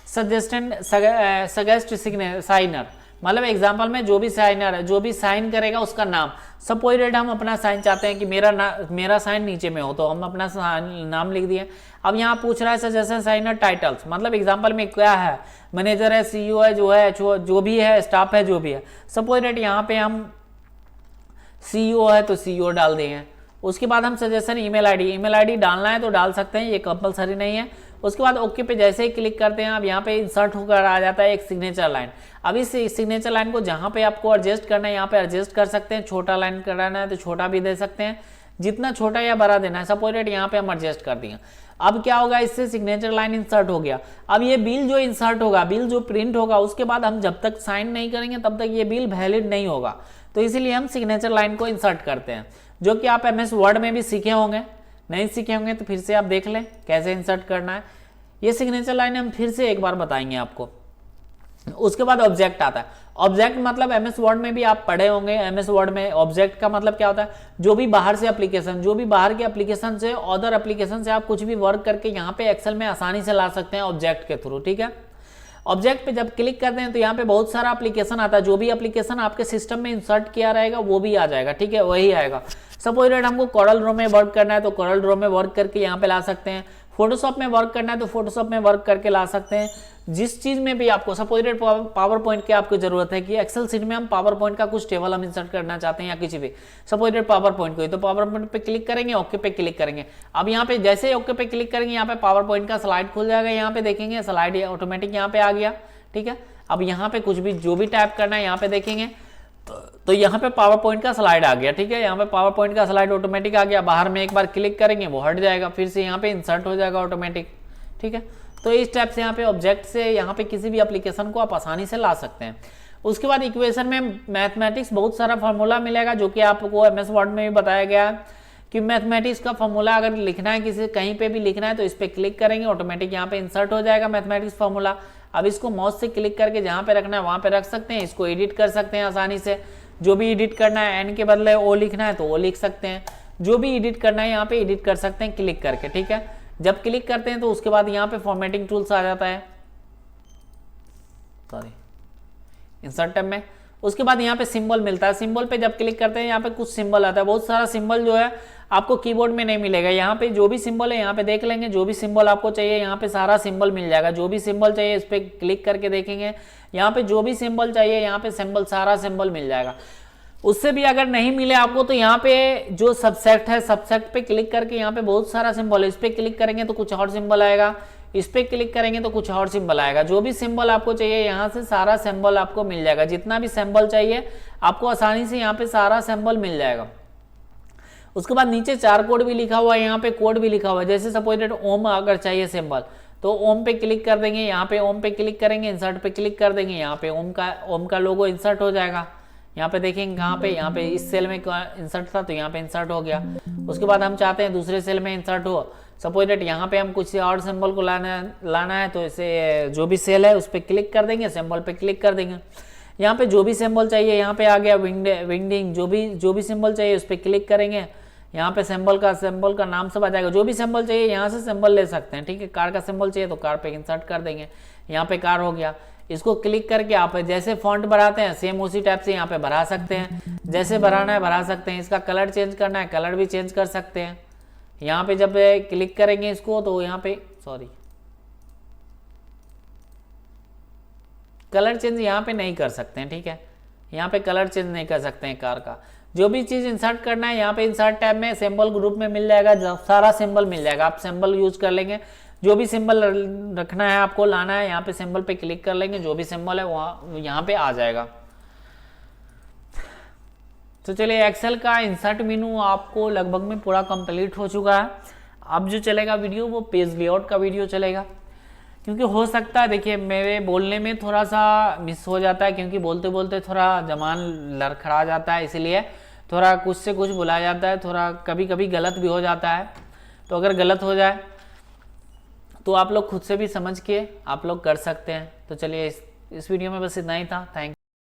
सजेस्ट साइनर, मतलब एग्जांपल में जो भी साइनर है, जो भी साइन करेगा उसका नाम। सपोज दैट हम अपना साइन चाहते हैं कि मेरा साइन नीचे में हो, तो हम अपना नाम लिख दिए। अब यहाँ पूछ रहा है सजेशन साइनर टाइटल्स, मतलब एग्जांपल में क्या है, मैनेजर है, CEO है, जो भी है, स्टाफ है, जो भी है। सपोज दैट यहाँ पे हम CEO है तो CEO डाल देंगे। उसके बाद हम सजेशन ईमेल आईडी डालना है तो डाल सकते हैं, ये कंपलसरी नहीं है। उसके बाद ओके पे जैसे ही क्लिक करते हैं आप, यहाँ पे इंसर्ट होकर आ जाता है एक सिग्नेचर लाइन। अब इस सिग्नेचर लाइन को जहाँ पे आपको एडजस्ट करना है यहाँ पे एडजस्ट कर सकते हैं। छोटा लाइन कराना है तो छोटा भी दे सकते हैं, जितना छोटा या बड़ा देना है। सपोज दैट यहाँ पे हम एडजस्ट कर दिए। अब क्या होगा, इससे सिग्नेचर लाइन इंसर्ट हो गया। अब ये बिल जो इंसर्ट होगा, बिल जो प्रिंट होगा, उसके बाद हम जब तक साइन नहीं करेंगे तब तक ये बिल वैलिड नहीं होगा, तो इसीलिए हम सिग्नेचर लाइन को इंसर्ट करते हैं, जो कि आप MS वर्ड में भी सीखे होंगे। नहीं सीखे होंगे तो फिर से आप देख लें कैसे इंसर्ट करना है। ये सिग्नेचर लाइन हम फिर से एक बार बताएंगे आपको। उसके बाद ऑब्जेक्ट आता है। ऑब्जेक्ट मतलब MS वर्ड में भी आप पढ़े होंगे। MS वर्ड में ऑब्जेक्ट का मतलब क्या होता है, जो भी बाहर से एप्लीकेशन, जो भी बाहर के एप्लीकेशन से, अदर एप्लीकेशन से आप कुछ भी वर्क करके यहाँ पे एक्सेल में आसानी से ला सकते हैं ऑब्जेक्ट के थ्रू, ठीक है। ऑब्जेक्ट पे जब क्लिक करते हैं तो यहाँ पे बहुत सारा एप्लीकेशन आता है, जो भी एप्लीकेशन आपके सिस्टम में इंसर्ट किया रहेगा वो भी आ जाएगा, ठीक है, वही आएगा। सपोज दैट हमको कोरल ड्रॉ में वर्क करना है तो कोरल ड्रॉ में वर्क करके यहाँ पे ला सकते हैं। फोटोशॉप में वर्क करना है तो फोटोशॉप में वर्क करके ला सकते हैं। जिस चीज में भी आपको, सपोज दैट पावर पॉइंट की आपको जरूरत है कि एक्सेल सीट में हम पावर पॉइंट का कुछ टेबल हम इंसर्ट करना चाहते हैं या किसी भी, सपोज दैट पावर पॉइंट को, तो पावर पॉइंट पे क्लिक करेंगे, ओके पे क्लिक करेंगे। अब यहाँ पे जैसे ही ओके पे क्लिक करेंगे यहाँ पे पावर पॉइंट का स्लाइड खुल जाएगा। यहाँ पे देखेंगे स्लाइड ऑटोमेटिक यहाँ पे आ गया, ठीक है। अब यहाँ पे कुछ भी जो भी टाइप करना है यहाँ पे देखेंगे तो यहाँ पे पावर पॉइंट का स्लाइड आ गया, ठीक है। यहाँ पे पावर पॉइंट का स्लाइड ऑटोमेटिक आ गया। बाहर में एक बार क्लिक करेंगे वो हट जाएगा, फिर से यहाँ पे इंसर्ट हो जाएगा ऑटोमेटिक, ठीक है। तो इस टाइप से यहाँ पे ऑब्जेक्ट से यहाँ पे किसी भी एप्लीकेशन को आप आसानी से ला सकते हैं। उसके बाद इक्वेशन में मैथमेटिक्स बहुत सारा फॉर्मूला मिलेगा, जो कि आपको MS वर्ड में भी बताया गया है कि मैथमेटिक्स का फॉर्मूला अगर लिखना है, किसी कहीं पे भी लिखना है तो इस पर क्लिक करेंगे, ऑटोमेटिक यहाँ पे इंसर्ट हो जाएगा मैथमेटिक्स फॉर्मूला। अब इसको माउस से क्लिक करके जहाँ पे रखना है वहाँ पे रख सकते हैं। इसको एडिट कर सकते हैं आसानी से, जो भी एडिट करना है, N के बदले O लिखना है तो O लिख सकते हैं। जो भी एडिट करना है यहाँ पे एडिट कर सकते हैं क्लिक करके, ठीक है। जब क्लिक करते हैं तो उसके बाद यहाँ पे फॉर्मेटिंग टूल्स आ जाता है, सॉरी इंसर्ट टैब में। उसके बाद यहाँ पे सिंबल मिलता है। सिंबल पे जब क्लिक करते हैं यहाँ पे कुछ सिंबल आता है। बहुत सारा सिंबल जो है आपको कीबोर्ड में नहीं मिलेगा। यहाँ पे जो भी सिंबल है यहाँ पे देख लेंगे, जो भी सिंबल आपको चाहिए यहाँ पे सारा सिंबल मिल जाएगा। जो भी सिंबल चाहिए इस पर क्लिक करके देखेंगे, यहाँ पे जो भी सिंबल चाहिए यहाँ पे सिंबल, सारा सिंबल मिल जाएगा। उससे भी अगर नहीं मिले आपको तो यहाँ पे जो सबसेट है, सबसेट पे क्लिक करके यहाँ पे बहुत सारा सिंबल है, इस पे क्लिक करेंगे तो कुछ और सिंबल आएगा, इस पे क्लिक करेंगे तो कुछ और सिंबल आएगा। जो भी सिंबल आपको चाहिए यहाँ से सारा सिंबल आपको मिल जाएगा। जितना भी सिंबल चाहिए आपको आसानी से यहाँ पे सारा सिंबल मिल जाएगा। उसके बाद नीचे चार कोड भी लिखा हुआ है, यहाँ पे कोड भी लिखा हुआ है। जैसे सपोज दैट ओम अगर चाहिए सिंबल तो ओम पे क्लिक कर देंगे, यहाँ पे ओम पे क्लिक करेंगे, इंसर्ट पे क्लिक कर देंगे, यहाँ पे ओम का लोगो इंसर्ट हो जाएगा। यहाँ पे देखेंगे कहाँ पे, यहाँ पे इस सेल में इंसर्ट था तो यहाँ पे इंसर्ट हो गया। उसके बाद हम चाहते हैं दूसरे सेल में इंसर्ट हो, सपोज दैट यहाँ पे हम कुछ और सिंबल को लाना है तो इसे जो भी सेल है उस पर क्लिक कर देंगे, सिंबल पे क्लिक कर देंगे। यहाँ पे जो भी सिंबल चाहिए, यहाँ पे आ गया विंडिंग, जो भी सिंबल चाहिए उस पर क्लिक करेंगे। यहाँ पे सिंबल का नाम सब आ जाएगा। जो भी सिंबल चाहिए यहाँ से सिंबल ले सकते हैं, ठीक है। कार का सिंबल चाहिए तो कार पे इंसर्ट कर देंगे, यहाँ पे कार हो गया। इसको क्लिक करके आप जैसे फॉन्ट भराते हैं सेम उसी टाइप से यहाँ पे भरा सकते हैं, जैसे भराना है भरा सकते हैं। इसका कलर चेंज करना है कलर भी चेंज कर सकते हैं। यहाँ पे जब क्लिक करेंगे इसको तो यहाँ पे कलर चेंज यहाँ पे नहीं कर सकते हैं, ठीक है। यहाँ पे कलर चेंज नहीं कर सकते हैं कार का। जो भी चीज़ इंसर्ट करना है यहाँ पे इंसर्ट टैब में सिंबल ग्रुप में मिल जाएगा, सारा सिंबल मिल जाएगा। आप सिंबल यूज कर लेंगे, जो भी सिंबल रखना है आपको लाना है, यहाँ पे सिंबल पे क्लिक कर लेंगे, जो भी सिंबल है वहाँ यहाँ पे आ जाएगा। तो चलिए एक्सेल का इंसर्ट मेनू आपको लगभग में पूरा कंप्लीट हो चुका है। अब जो चलेगा वीडियो वो पेज लेआउट का वीडियो चलेगा, क्योंकि हो सकता है देखिए मेरे बोलने में थोड़ा सा मिस हो जाता है, क्योंकि बोलते बोलते थोड़ा जबान लड़खड़ा जाता है, इसलिए थोड़ा कुछ से कुछ बुलाया जाता है, थोड़ा कभी कभी गलत भी हो जाता है। तो अगर गलत हो जाए तो आप लोग खुद से भी समझ के आप लोग कर सकते हैं। तो चलिए इस वीडियो में बस इतना ही था। थैंक